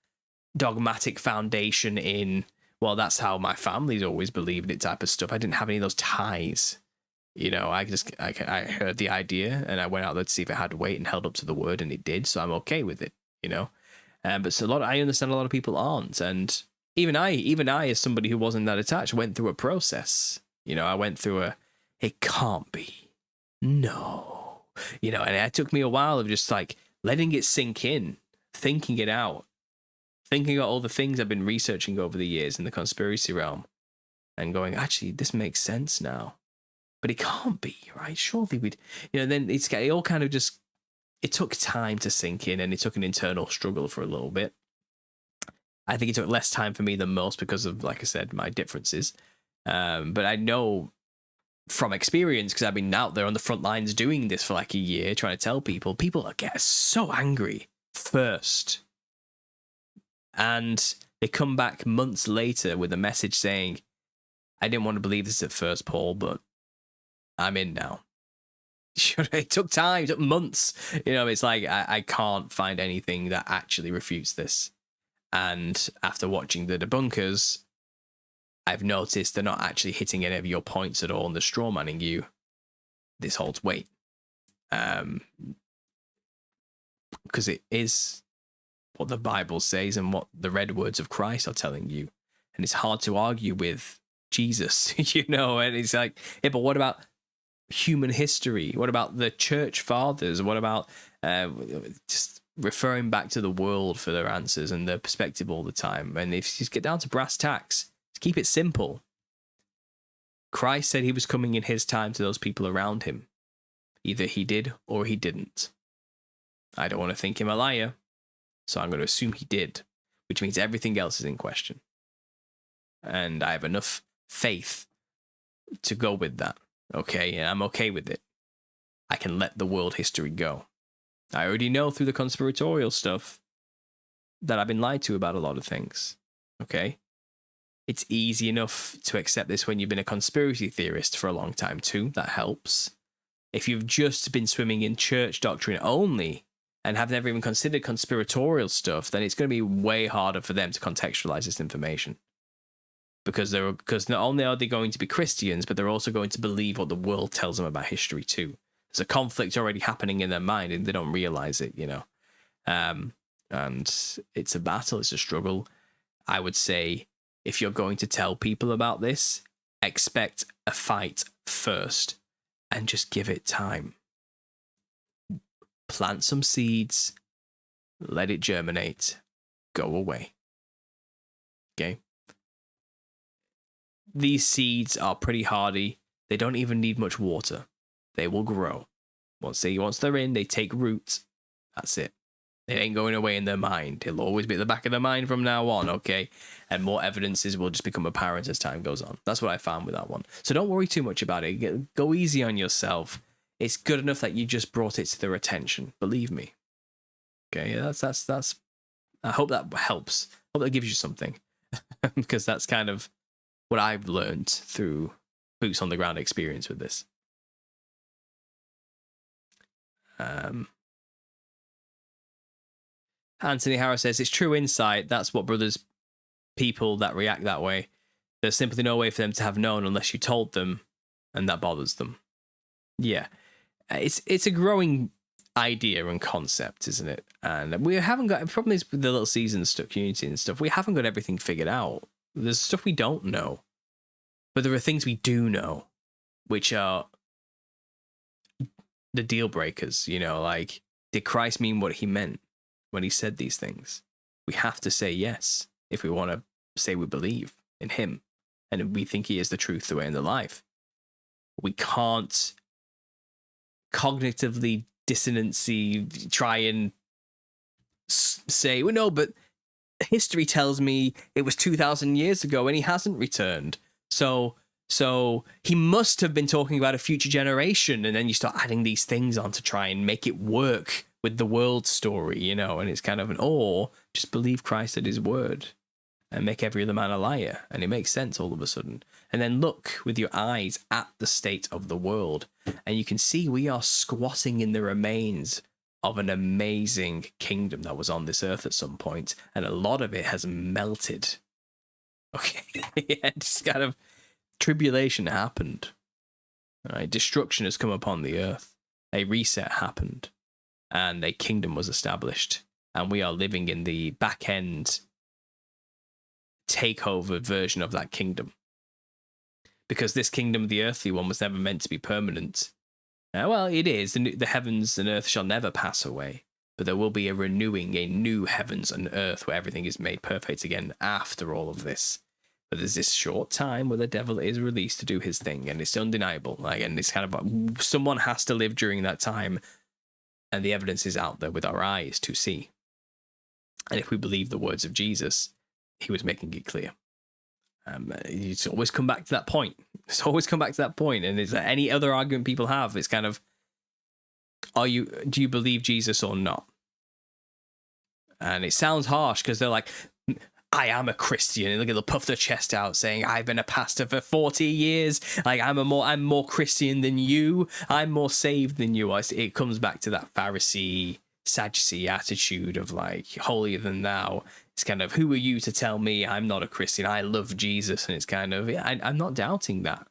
dogmatic foundation in, well, that's how my family's always believed it type of stuff. I didn't have any of those ties. I heard the idea and I went out there to see if it had weight and held up to the word, and it did, so I'm okay with it, But so I understand a lot of people aren't, and even I, as somebody who wasn't that attached, went through a process. I went through it can't be, no, and it took me a while of just like letting it sink in, thinking it out, thinking about all the things I've been researching over the years in the conspiracy realm, and going, actually, this makes sense now, but it can't be, right? Surely we'd, then it all kind of just, it took time to sink in, and it took an internal struggle for a little bit. I think it took less time for me than most because of, like I said, my differences. But I know from experience, because I've been out there on the front lines doing this for like a year, trying to tell people get so angry first. And they come back months later with a message saying, I didn't want to believe this at first, Paul, but I'm in now. It took time, it took months. It's like, I can't find anything that actually refutes this. And after watching the debunkers, I've noticed they're not actually hitting any of your points at all, and they're strawmanning you. This holds weight. Because it is what the Bible says and what the red words of Christ are telling you. And it's hard to argue with Jesus, and it's like, yeah, but what about human history? What about the church fathers? What about just referring back to the world for their answers and their perspective all the time? And if you just get down to brass tacks, just keep it simple. Christ said he was coming in his time to those people around him. Either he did or he didn't. I don't want to think him a liar, so I'm going to assume he did, which means everything else is in question. And I have enough faith to go with that, okay? And I'm okay with it. I can let the world history go. I already know through the conspiratorial stuff that I've been lied to about a lot of things, okay? It's easy enough to accept this when you've been a conspiracy theorist for a long time too. That helps. If you've just been swimming in church doctrine only and have never even considered conspiratorial stuff, then it's going to be way harder for them to contextualize this information. Because not only are they going to be Christians, but they're also going to believe what the world tells them about history too. There's a conflict already happening in their mind and they don't realize it, and it's a battle, it's a struggle. I would say, if you're going to tell people about this, expect a fight first and just give it time. Plant some seeds, let it germinate, go away. Okay? These seeds are pretty hardy. They don't even need much water. They will grow. Once they're in, they take root. That's it. It ain't going away in their mind. It'll always be at the back of their mind from now on, okay? And more evidences will just become apparent as time goes on. That's what I found with that one. So don't worry too much about it. Go easy on yourself. It's good enough that you just brought it to their attention. Believe me. Okay, that's. I hope that helps. I hope that gives you something. Because that's kind of what I've learned through boots on the ground experience with this. Anthony Harris says, it's true insight. That's what brothers, people that react that way. There's simply no way for them to have known unless you told them, and that bothers them. Yeah. it's a growing idea and concept, isn't it? And we haven't got, the problem is with the little season stuff, community and stuff, we haven't got everything figured out. There's stuff we don't know, but there are things we do know, which are the deal breakers, you know, like, did Christ mean what he meant when he said these things? We have to say yes if we want to say we believe in him and we think he is the truth, the way, and the life. We can't cognitively dissonancy try and say, well, no, but history tells me it was 2,000 years ago and he hasn't returned. So he must have been talking about a future generation. And then you start adding these things on to try and make it work with the world story, you know, and it's kind of or just believe Christ at his word and make every other man a liar. And it makes sense all of a sudden. And then look with your eyes at the state of the world. And you can see we are squatting in the remains of an amazing kingdom that was on this earth at some point. And a lot of it has melted. Okay. Yeah, just kind of tribulation happened. Right? Destruction has come upon the earth. A reset happened. And a kingdom was established. And we are living in the back end takeover version of that kingdom. Because this kingdom, the earthly one, was never meant to be permanent. Well, it is. The heavens and earth shall never pass away. But there will be a renewing, a new heavens and earth where everything is made perfect again after all of this. But there's this short time where the devil is released to do his thing, and it's undeniable. Like, and it's kind of like someone has to live during that time, and the evidence is out there with our eyes to see. And if we believe the words of Jesus, he was making it clear. It's always come back to that point. It's always come back to that point. And is there any other argument people have? It's kind of, do you believe Jesus or not? And it sounds harsh because they're like, I am a Christian, and they'll puff their chest out saying, I've been a pastor for 40 years. Like, I'm more Christian than you. I'm more saved than you. It comes back to that Pharisee, Sadducee attitude of like, holier than thou. It's kind of, who are you to tell me I'm not a Christian? I love Jesus. And it's kind of, yeah, I'm not doubting that.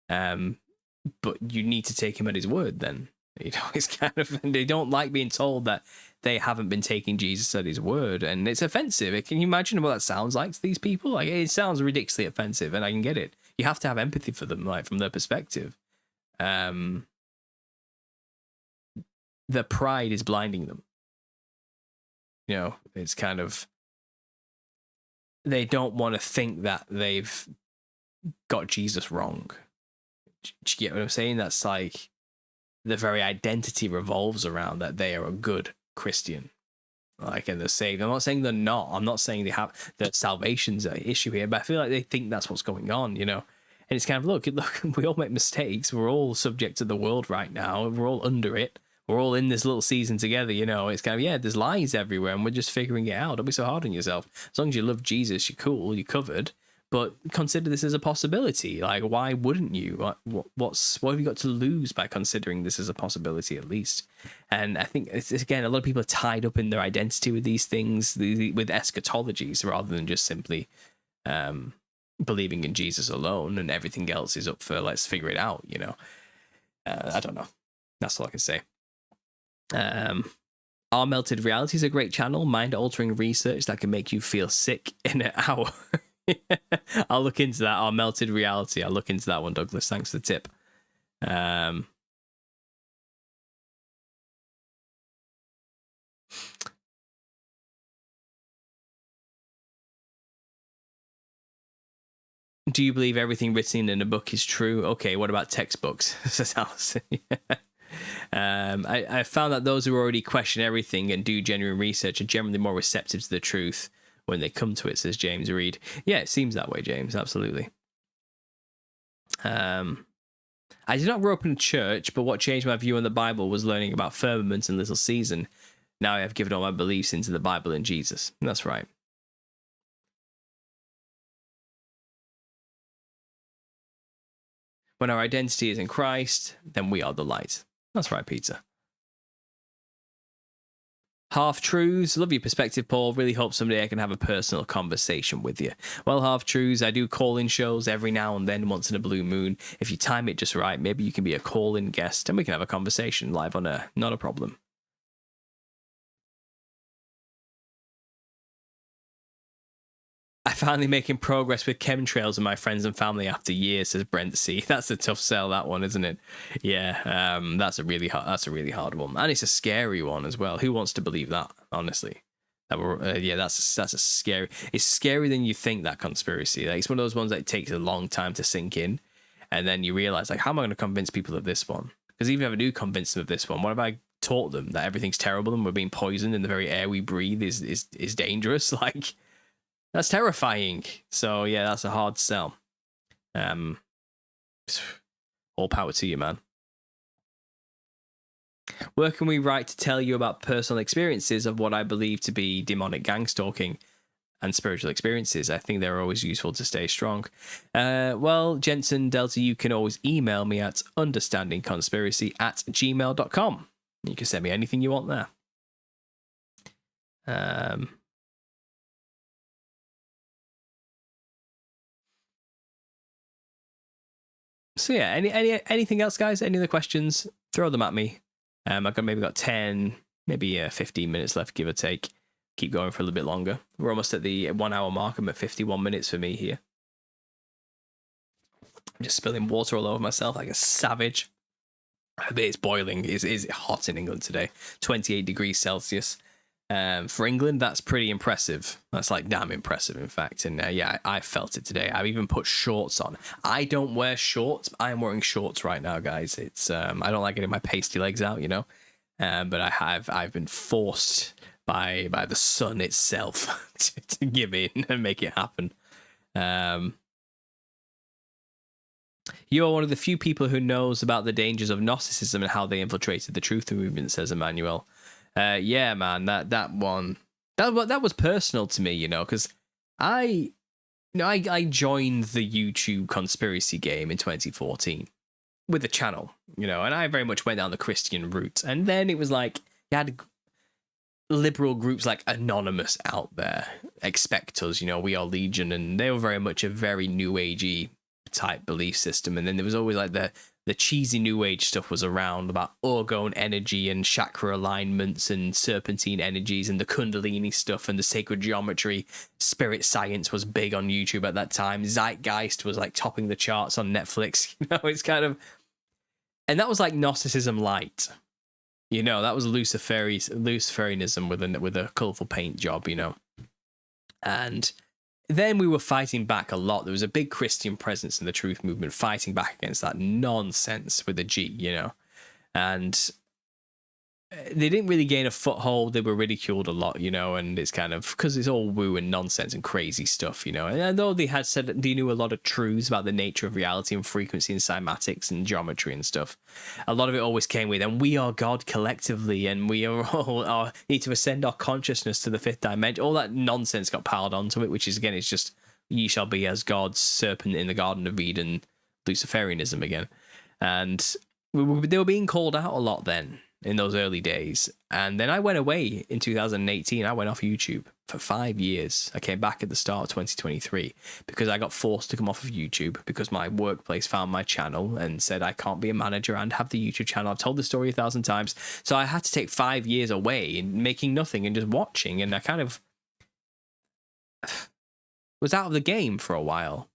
But you need to take him at his word then. You know, it's kind of, they don't like being told that they haven't been taking Jesus at his word. And it's offensive. Can you imagine what that sounds like to these people? Like, it sounds ridiculously offensive, and I can get it. You have to have empathy for them, like, from their perspective. The pride is blinding them. You know, it's kind of, they don't want to think that they've got Jesus wrong. Do you get what I'm saying? That's like, the very identity revolves around that they are a good Christian, like, and they're saved. I'm not saying they're not. I'm not saying they have, that salvation's an issue here, but I feel like they think that's what's going on, you know. And it's kind of, look, we all make mistakes. We're all subject to the world right now. We're all under it. We're all in this little season together, you know. It's kind of, yeah, there's lies everywhere, and we're just figuring it out. Don't be so hard on yourself. As long as you love Jesus, you're cool, you're covered. But consider this as a possibility. Like, why wouldn't you? What have you got to lose by considering this as a possibility, at least? And I think, it's, again, a lot of people are tied up in their identity with these things, with eschatologies, rather than just simply believing in Jesus alone, and everything else is up for, let's figure it out, you know? I don't know. That's all I can say. Our Melted Reality is a great channel, mind-altering research that can make you feel sick in an hour. I'll look into that. Our Melted Reality. I'll look into that one, Douglas. Thanks for the tip. Do you believe everything written in a book is true? Okay, what about textbooks? Says Alison. I found that those who already question everything and do genuine research are generally more receptive to the truth when they come to it, says James Reed. Yeah, it seems that way, James. Absolutely. I did not grow up in a church, but what changed my view on the Bible was learning about firmament and little season. Now I have given all my beliefs into the Bible and Jesus. That's right. When our identity is in Christ, then we are the light. That's right, Peter. Half truths. Love your perspective, Paul. Really hope someday I can have a personal conversation with you. Well, half truths. I do call-in shows every now and then, once in a blue moon. If you time it just right, maybe you can be a call-in guest and we can have a conversation live on air. Not a problem. I finally making progress with chemtrails and my friends and family after years, says Brent C. That's a tough sell, that one, isn't it? Yeah, that's a really hard one, and it's a scary one as well. Who wants to believe that? Honestly, that's a scary. It's scarier than you think, that conspiracy. Like, it's one of those ones that takes a long time to sink in, and then you realize, like, how am I going to convince people of this one? Because even if I do convince them of this one, what have I taught them? That everything's terrible and we're being poisoned and the very air we breathe is dangerous? Like, that's terrifying. So yeah, that's a hard sell. All power to you, man. Where can we write to tell you about personal experiences of what I believe to be demonic gang stalking and spiritual experiences? I think they're always useful to stay strong. Well, Jensen Delta, you can always email me at understandingconspiracy@gmail.com. You can send me anything you want there. So yeah, anything else, guys? Any other questions? Throw them at me. I've got 10, maybe 15 minutes left, give or take. Keep going for a little bit longer. We're almost at the 1 hour mark. I'm at 51 minutes for me here. I'm just spilling water all over myself like a savage. It's boiling. It's hot in England today. 28 degrees Celsius. For England, that's pretty impressive. That's like damn impressive, in fact. And yeah, I felt it today. I've even put shorts on. I don't wear shorts. I am wearing shorts right now, guys. It's I don't like getting my pasty legs out, you know. But I've been forced by the sun itself to give in and make it happen. You are one of the few people who knows about the dangers of narcissism and how they infiltrated the truth movement, says Emmanuel. Yeah, man, that one was personal to me, you know, because I joined the YouTube conspiracy game in 2014 with the channel, you know, and I very much went down the Christian route, and then it was like you had liberal groups like Anonymous out there, Expect Us, you know, We Are Legion, and they were very much a very new agey type belief system, and then there was always like the cheesy new age stuff was around about orgone energy and chakra alignments and serpentine energies and the kundalini stuff and the sacred geometry. Spirit science was big on YouTube at that time. Zeitgeist was like topping the charts on Netflix. You know, it's kind of, and that was like Gnosticism light. You know, that was Luciferianism with a colourful paint job, you know. And then we were fighting back a lot. There was a big Christian presence in the truth movement, fighting back against that nonsense with a G, you know. And they didn't really gain a foothold. They were ridiculed a lot, you know, and it's kind of because it's all woo and nonsense and crazy stuff, you know. And though they had said they knew a lot of truths about the nature of reality and frequency and cymatics and geometry and stuff, a lot of it always came with, and we are God collectively, and we are all need to ascend our consciousness to the fifth dimension. All that nonsense got piled onto it, which is, again, it's just ye shall be as God's serpent in the Garden of Eden, Luciferianism again. And they were being called out a lot then, in those early days. And then I went away in 2018. I went off YouTube for 5 years. I came back at the start of 2023 because I got forced to come off of YouTube because my workplace found my channel and said I can't be a manager and have the YouTube channel. I've told the story 1,000 times. So I had to take 5 years away and making nothing and just watching. And I kind of was out of the game for a while.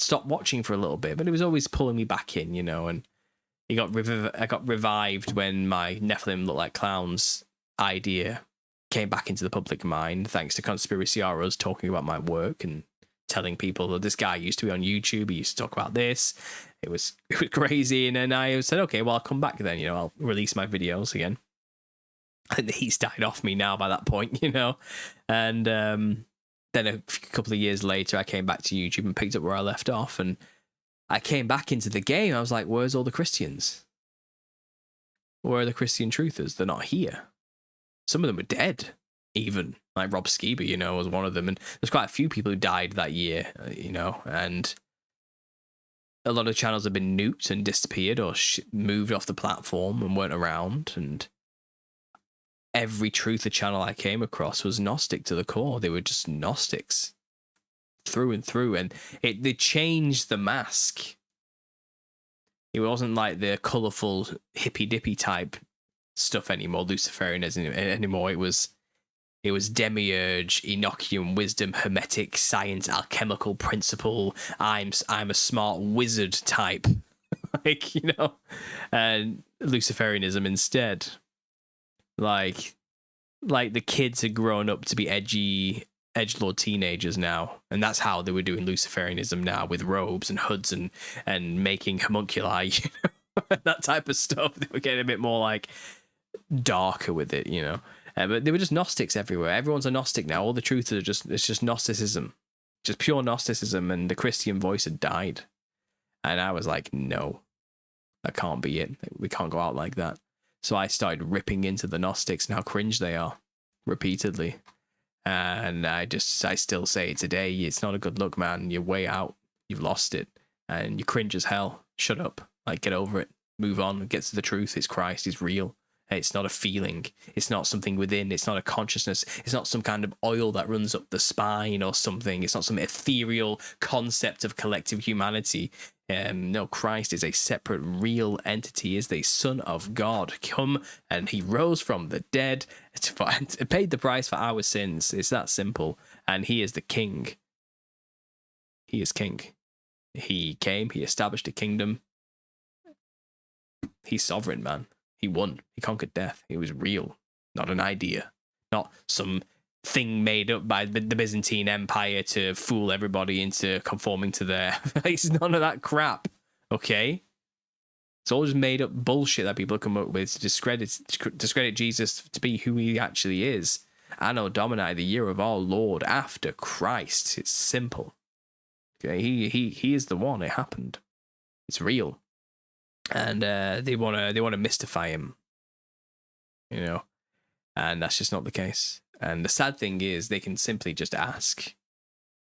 Stopped watching for a little bit, but it was always pulling me back in, you know. And I got revived when my Nephilim look like clowns idea came back into the public mind, thanks to conspiracy auras talking about my work and telling people that this guy used to be on YouTube. He used to talk about this. It was crazy. And then I said, okay, well, I'll come back then. You know, I'll release my videos again. And the heat's died off me now by that point, you know. And then a couple of years later, I came back to YouTube and picked up where I left off, and I came back into the game. I was like, where's all the Christians? Where are the Christian truthers? They're not here. Some of them were dead, even. Like Rob Skiba, you know, was one of them. And there's quite a few people who died that year, you know. And a lot of channels have been nuked and disappeared or moved off the platform and weren't around. And every truther channel I came across was Gnostic to the core. They were just Gnostics through and through, and they changed the mask. It wasn't like the colourful hippy dippy type stuff anymore, Luciferianism anymore. It was demiurge, Enochian wisdom, hermetic science, alchemical principle. I'm a smart wizard type, like, you know, and Luciferianism instead. Like the kids had grown up to be edgy edgelord teenagers now, and that's how they were doing Luciferianism now, with robes and hoods and making homunculi, you know, that type of stuff. They were getting a bit more like darker with it, you know. But they were just Gnostics everywhere. Everyone's a Gnostic now. All the truth are just, it's just Gnosticism, just pure Gnosticism, and the Christian voice had died. And I was like, no, that can't be it. We can't go out like that. So I started ripping into the Gnostics and how cringe they are repeatedly. And I still say today, it's not a good look, man. You're way out. You've lost it. And you cringe as hell. Shut up. Like, get over it. Move on. Get to the truth. It's Christ. It's real. It's not a feeling. It's not something within. It's not a consciousness. It's not some kind of oil that runs up the spine or something. It's not some ethereal concept of collective humanity. No, Christ is a separate, real entity. He is the Son of God, come, and he rose from the dead to paid the price for our sins. It's that simple. And he is the King. He is King. He came. He established a kingdom. He's sovereign, man. He won. He conquered death. It was real, not an idea, not some thing made up by the Byzantine Empire to fool everybody into conforming to their. It's none of that crap. Okay, it's all just made up bullshit that people come up with to discredit Jesus to be who he actually is. Anno Domini, the year of our Lord, after Christ. It's simple. Okay, he is the one. It happened. It's real. And they want to mystify him, you know, and that's just not the case. And the sad thing is, they can simply just ask,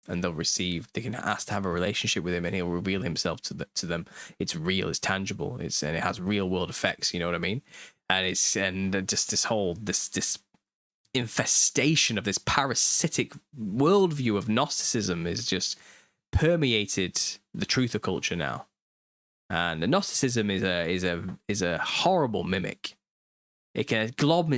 and they'll receive. They can ask to have a relationship with him, and he'll reveal himself to them. It's real. It's tangible. And it has real world effects. You know what I mean? And just this whole this infestation of this parasitic worldview of Gnosticism is just permeated the truther culture now. And the Gnosticism is a horrible mimic. It can glom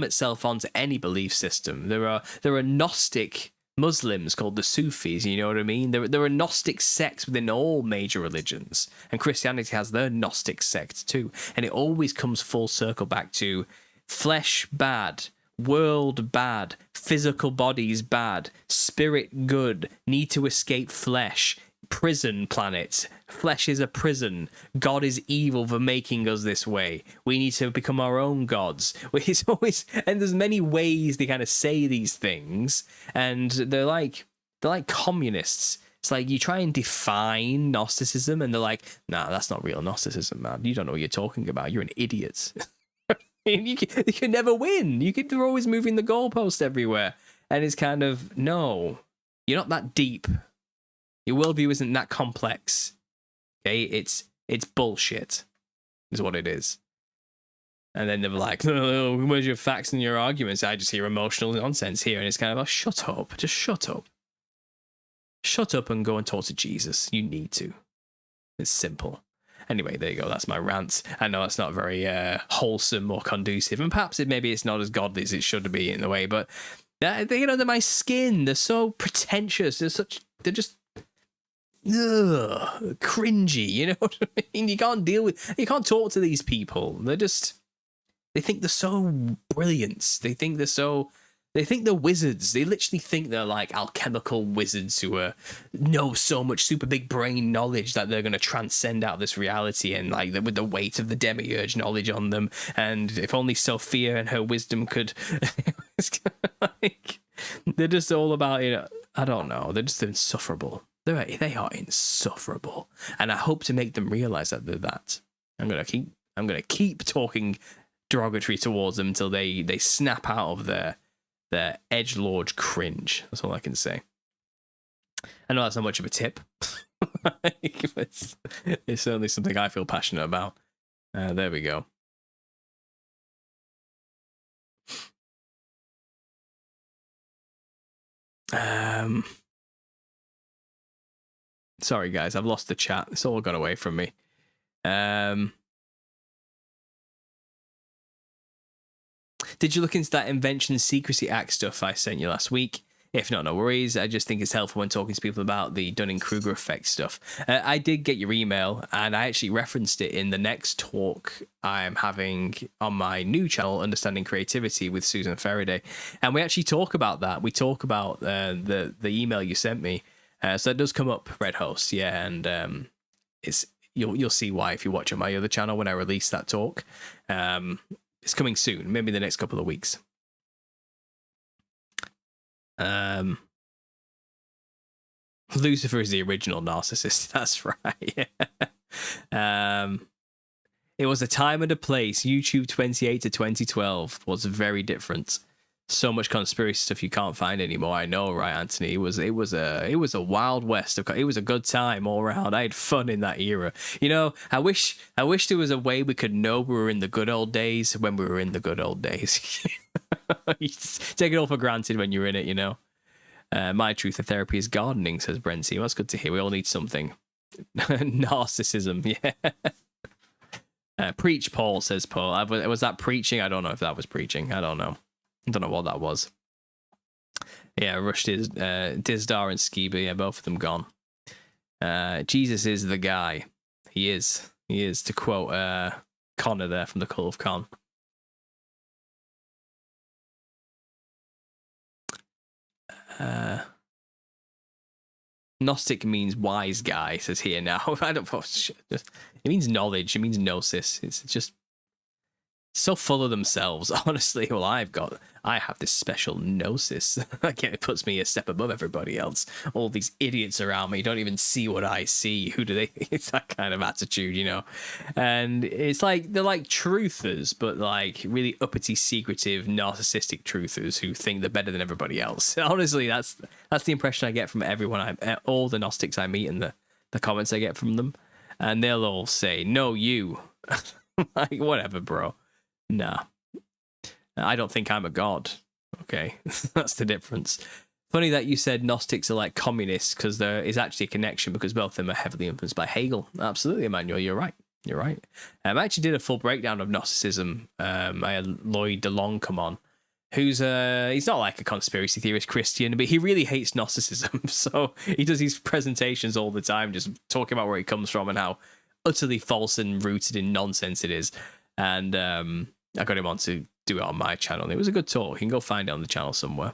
itself onto any belief system. There are Gnostic Muslims called the Sufis. You know what I mean? There are Gnostic sects within all major religions, and Christianity has their Gnostic sect too. And it always comes full circle back to flesh bad, world bad, physical bodies bad, spirit good, need to escape flesh. Prison planet. Flesh is a prison. God is evil for making us this way. We need to become our own gods. It's always, and there's many ways they kind of say these things, and they're like communists. It's like you try and define Gnosticism, and they're like, nah, that's not real Gnosticism, man. You don't know what you're talking about. You're an idiot. You can never win. They're always moving the goalpost everywhere, and it's kind of, no, you're not that deep. Your worldview isn't that complex. Okay, it's bullshit, is what it is. And then they're like, oh, where's your facts and your arguments? I just hear emotional nonsense here, and it's kind of like, shut up, just shut up. Shut up and go and talk to Jesus. You need to. It's simple. Anyway, there you go. That's my rant. I know it's not very wholesome or conducive, and perhaps maybe it's not as godly as it should be in a way. But they're my skin. They're so pretentious. They're just cringy, you know what I mean? You can't talk to these people. They think they're so brilliant. They think they're wizards. They literally think they're like alchemical wizards who know so much super big brain knowledge that they're going to transcend out this reality, and like with the weight of the demiurge knowledge on them. And if only Sophia and her wisdom could, like, they're just all about, you know, I don't know. They're just insufferable. They are insufferable, and I hope to make them realize that they're that. I'm gonna keep talking derogatory towards them until they snap out of their edgelord cringe. That's all I can say. I know that's not much of a tip. it's certainly something I feel passionate about. There we go. Sorry, guys, I've lost the chat. It's all gone away from me. Did you look into that Invention Secrecy Act stuff I sent you last week? If not, no worries. I just think it's helpful when talking to people about the Dunning-Kruger effect stuff. I did get your email, and I actually referenced it in the next talk I'm having on my new channel, Understanding Creativity, with Susan Faraday. And we actually talk about that. We talk about the email you sent me. So it does come up, Red Host, yeah, and you'll see why if you watch on my other channel when I release that talk. It's coming soon, maybe the next couple of weeks. Lucifer is the original narcissist. That's right. It was a time and a place. YouTube 28 to 2012 was very different. So much conspiracy stuff you can't find anymore. I know, right, Anthony? It was a wild west. It was a good time all around. I had fun in that era. You know, I wish there was a way we could know we were in the good old days when we were in the good old days. You take it all for granted when you're in it, you know. My truth of therapy is gardening, says Brenty. That's good to hear. We all need something. Narcissism, yeah. Preach, Paul, says Paul. Was that preaching? I don't know if that was preaching. I don't know. I don't know what that was. Yeah, Rush is Dizdar and Skiba. Yeah, both of them gone. Jesus is the guy. He is. He is, to quote Connor there from the Call of Con. Gnostic means wise guy, says here now. I don't know. It means knowledge. It means gnosis. It's just so full of themselves, honestly. Well, I have this special gnosis. Again, it puts me a step above everybody else. All these idiots around me don't even see what I see. Who do they think? It's that kind of attitude, you know. And it's like they're like truthers, but like really uppity, secretive, narcissistic truthers who think they're better than everybody else. Honestly, that's the impression I get from everyone. All the Gnostics I meet and the comments I get from them, and they'll all say, "No, you." Like, whatever, bro. Nah, I don't think I'm a god. Okay, that's the difference. Funny that you said Gnostics are like communists, because there is actually a connection, because both of them are heavily influenced by Hegel. Absolutely, Emmanuel, you're right. You're right. I actually did a full breakdown of Gnosticism. I had Lloyd DeLong come on, who's he's not like a conspiracy theorist Christian, but he really hates Gnosticism. So he does these presentations all the time, just talking about where he comes from and how utterly false and rooted in nonsense it is. And I got him on to do it on my channel. And it was a good talk. You can go find it on the channel somewhere.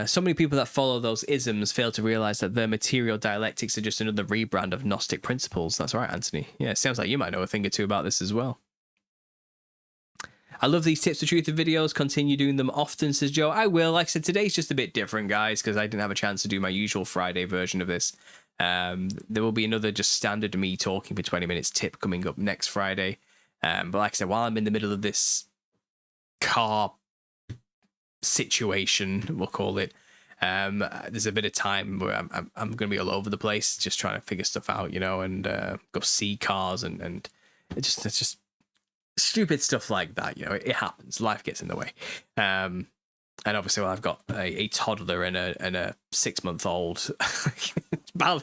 So many people that follow those isms fail to realize that their material dialectics are just another rebrand of Gnostic principles. That's right, Anthony. Yeah, it sounds like you might know a thing or two about this as well. I love these tips for truth of videos. Continue doing them often, says Joe. I will. Like I said, today's just a bit different, guys, because I didn't have a chance to do my usual Friday version of this. There will be another just standard me talking for 20 minutes tip coming up next Friday. But like I said, while I'm in the middle of this car situation, we'll call it, there's a bit of time where I'm going to be all over the place, just trying to figure stuff out, you know, and go see cars and it's just stupid stuff like that, you know. It happens. Life gets in the way. And obviously, well, I've got a toddler and a 6-month-old.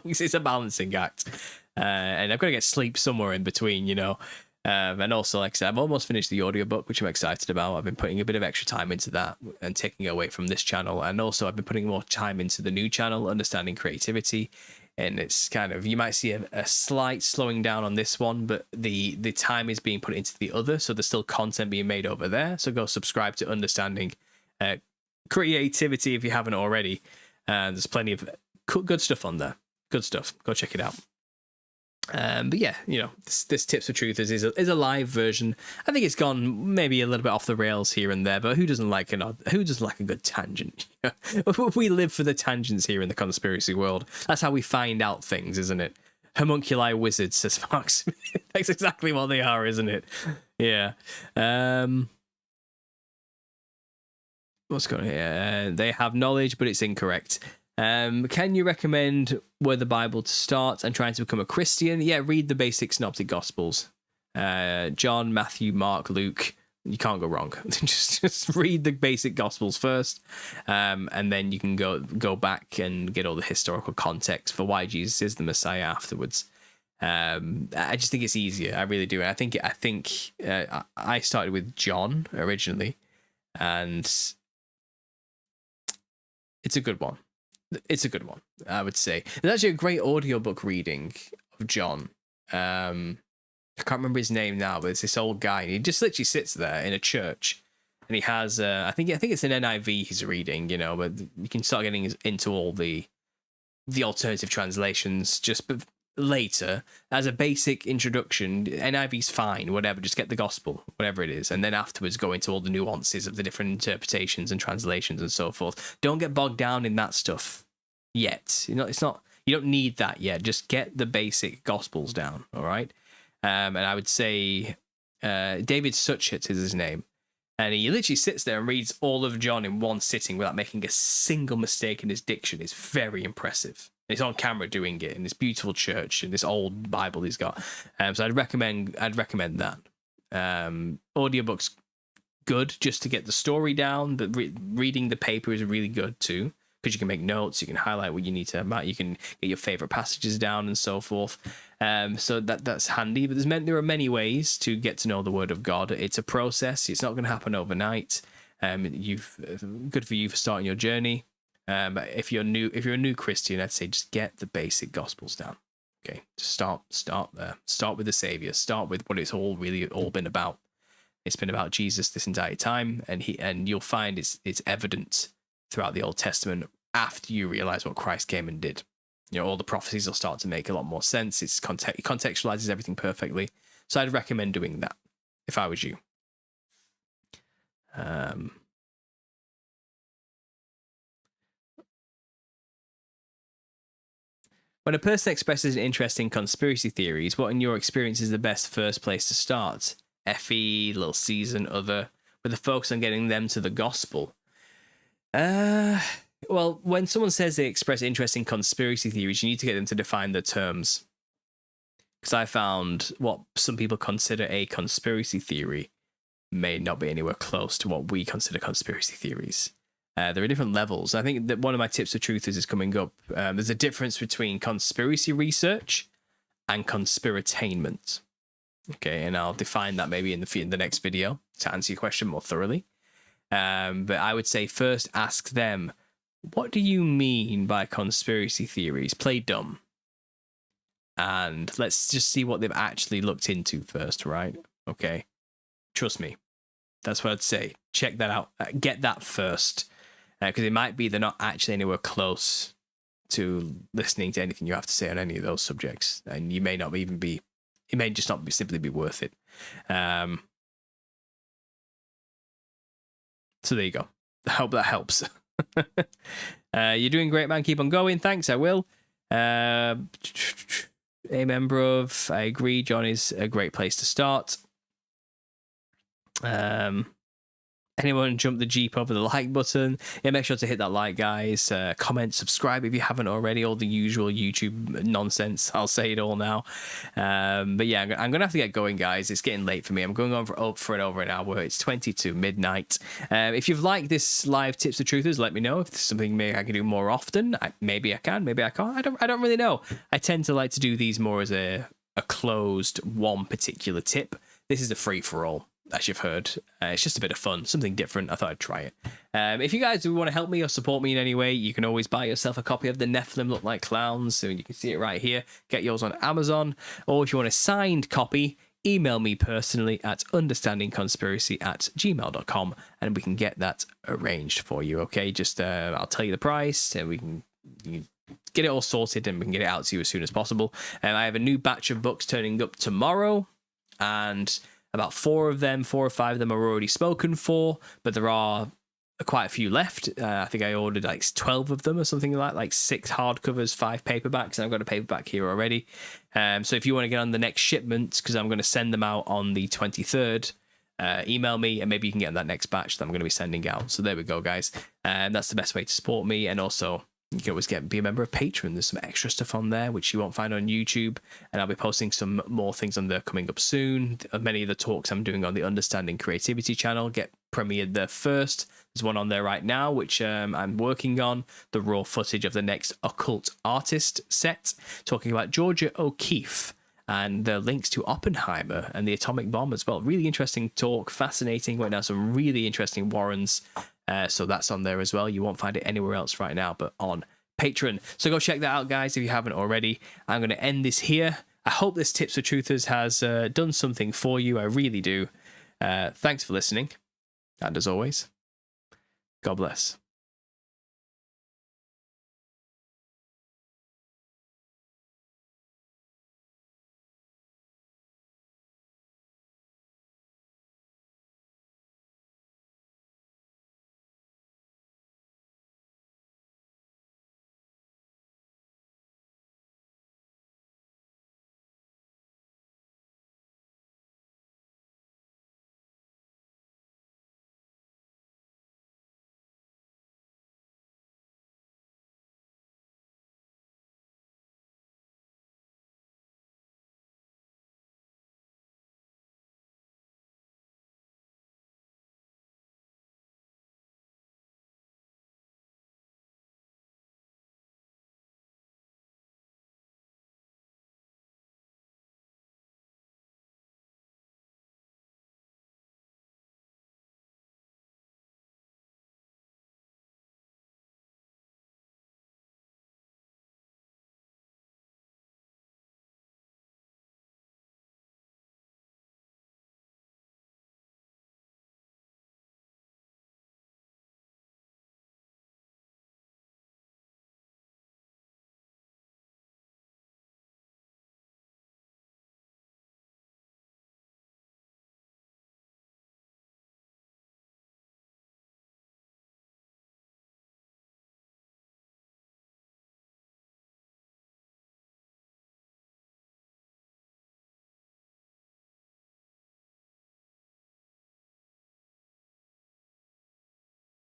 It's a balancing act. And I've got to get sleep somewhere in between, you know. And also, like I said, I've almost finished the audiobook, which I'm excited about. I've been putting a bit of extra time into that and taking it away from this channel. And also, I've been putting more time into the new channel, Understanding Creativity. And it's kind of, you might see a slight slowing down on this one, but the time is being put into the other. So there's still content being made over there. So go subscribe to Understanding Creativity if you haven't already. There's plenty of good stuff on there. Good stuff. Go check it out. But yeah, you know, this Tips for Truthers is a live version. I think it's gone maybe a little bit off the rails here and there, but who doesn't like a good tangent? We live for the tangents here in the conspiracy world. That's how we find out things, isn't it? Homunculi wizards, says Fox. That's exactly what they are, isn't it? Yeah. What's going on here? They have knowledge, but it's incorrect. Can you recommend where the Bible to start and trying to become a Christian? Yeah, read the basic synoptic gospels. John, Matthew, Mark, Luke. You can't go wrong. just read the basic Gospels first, and then you can go back and get all the historical context for why Jesus is the Messiah afterwards. I just think it's easier. I really do. I think I started with John originally, and it's a good one. It's a good one, I would say. There's actually a great audiobook reading of John. I can't remember his name now, but it's this old guy, and he just literally sits there in a church, and he has I think it's an NIV he's reading, but you can start getting into all the alternative translations just later. As a basic introduction, NIV's fine, whatever, just get the gospel, whatever it is, and then afterwards go into all the nuances of the different interpretations and translations and so forth. Don't get bogged down in that stuff yet. It's not, you don't need that yet. Just get the basic gospels down, all right? And I would say David Suchet is his name, and he literally sits there and reads all of John in one sitting without making a single mistake in his diction. It's very impressive. He's on camera doing it in this beautiful church in this old Bible he's got. So I'd recommend that. Audiobook's good just to get the story down, but reading the paper is really good too, because you can make notes, you can highlight what you need to, you can get your favorite passages down and so forth. So that's handy. But there are many ways to get to know the Word of God. It's a process. It's not going to happen overnight. Good for you for starting your journey. But if you're a new Christian, I'd say just get the basic Gospels down. Okay, just start there. Start with the Savior. Start with what it's all been about. It's been about Jesus this entire time, and you'll find it's evident throughout the Old Testament after you realize what Christ came and did. All the prophecies will start to make a lot more sense. It contextualizes everything perfectly. So I'd recommend doing that if I was you. When a person expresses an interest in conspiracy theories, what in your experience is the best first place to start? FE, Little Season, Other, with a focus on getting them to the gospel. Well, when someone says they express interest in conspiracy theories, you need to get them to define the terms. Because I found what some people consider a conspiracy theory may not be anywhere close to what we consider conspiracy theories. There are different levels. I think that one of my tips for truthers is coming up. There's a difference between conspiracy research and conspiratainment. Okay, and I'll define that maybe in the next video to answer your question more thoroughly. But I would say first ask them, what do you mean by conspiracy theories? Play dumb. And let's just see what they've actually looked into first, right? Okay. Trust me. That's what I'd say. Check that out. Get that first. Because it might be they're not actually anywhere close to listening to anything you have to say on any of those subjects. And you may not even be, it may just not simply be worth it. So there you go. I hope that helps. You're doing great, man. Keep on going. Thanks, I will. Amen, bruv. I agree. John is a great place to start. Anyone jump the Jeep over the like button? Yeah, make sure to hit that like, guys. Comment, subscribe if you haven't already. All the usual YouTube nonsense. I'll say it all now. But yeah, I'm going to have to get going, guys. It's getting late for me. I'm going on for over an hour. It's 20 to midnight. If you've liked this live Tips to Truthers, let me know. If there's something maybe I can do more often. Maybe I can, maybe I can't. I don't really know. I tend to like to do these more as a closed one particular tip. This is a free-for-all, as you've heard. It's just a bit of fun, something different. I thought I'd try it. If you guys do want to help me or support me in any way, you can always buy yourself a copy of The Nephilim Look Like Clowns, so you can see it right here. Get yours on Amazon. Or if you want a signed copy, email me personally at understandingconspiracy@gmail.com, and we can get that arranged for you, okay? Just I'll tell you the price, and you can get it all sorted, and we can get it out to you as soon as possible. I have a new batch of books turning up tomorrow, and about 4 or 5 of them are already spoken for, but there are quite a few left. I think I ordered like 12 of them or something like 6 hardcovers, 5 paperbacks, and I've got a paperback here already. So if you want to get on the next shipment, because I'm going to send them out on the 23rd, email me and maybe you can get on that next batch that I'm going to be sending out. So there we go, guys. That's the best way to support me, and also You can always be a member of Patreon. There's some extra stuff on there, which you won't find on YouTube. And I'll be posting some more things on there coming up soon. Many of the talks I'm doing on the Understanding Creativity channel get premiered there first. There's one on there right now, which I'm working on. The raw footage of the next Occult Artist set, talking about Georgia O'Keeffe and the links to Oppenheimer and the atomic bomb as well. Really interesting talk, fascinating. Went down some really interesting warrants. So that's on there as well. You won't find it anywhere else right now, but on Patreon. So go check that out, guys, if you haven't already. I'm going to end this here. I hope this Tips for Truthers has done something for you. I really do. Thanks for listening. And as always, God bless.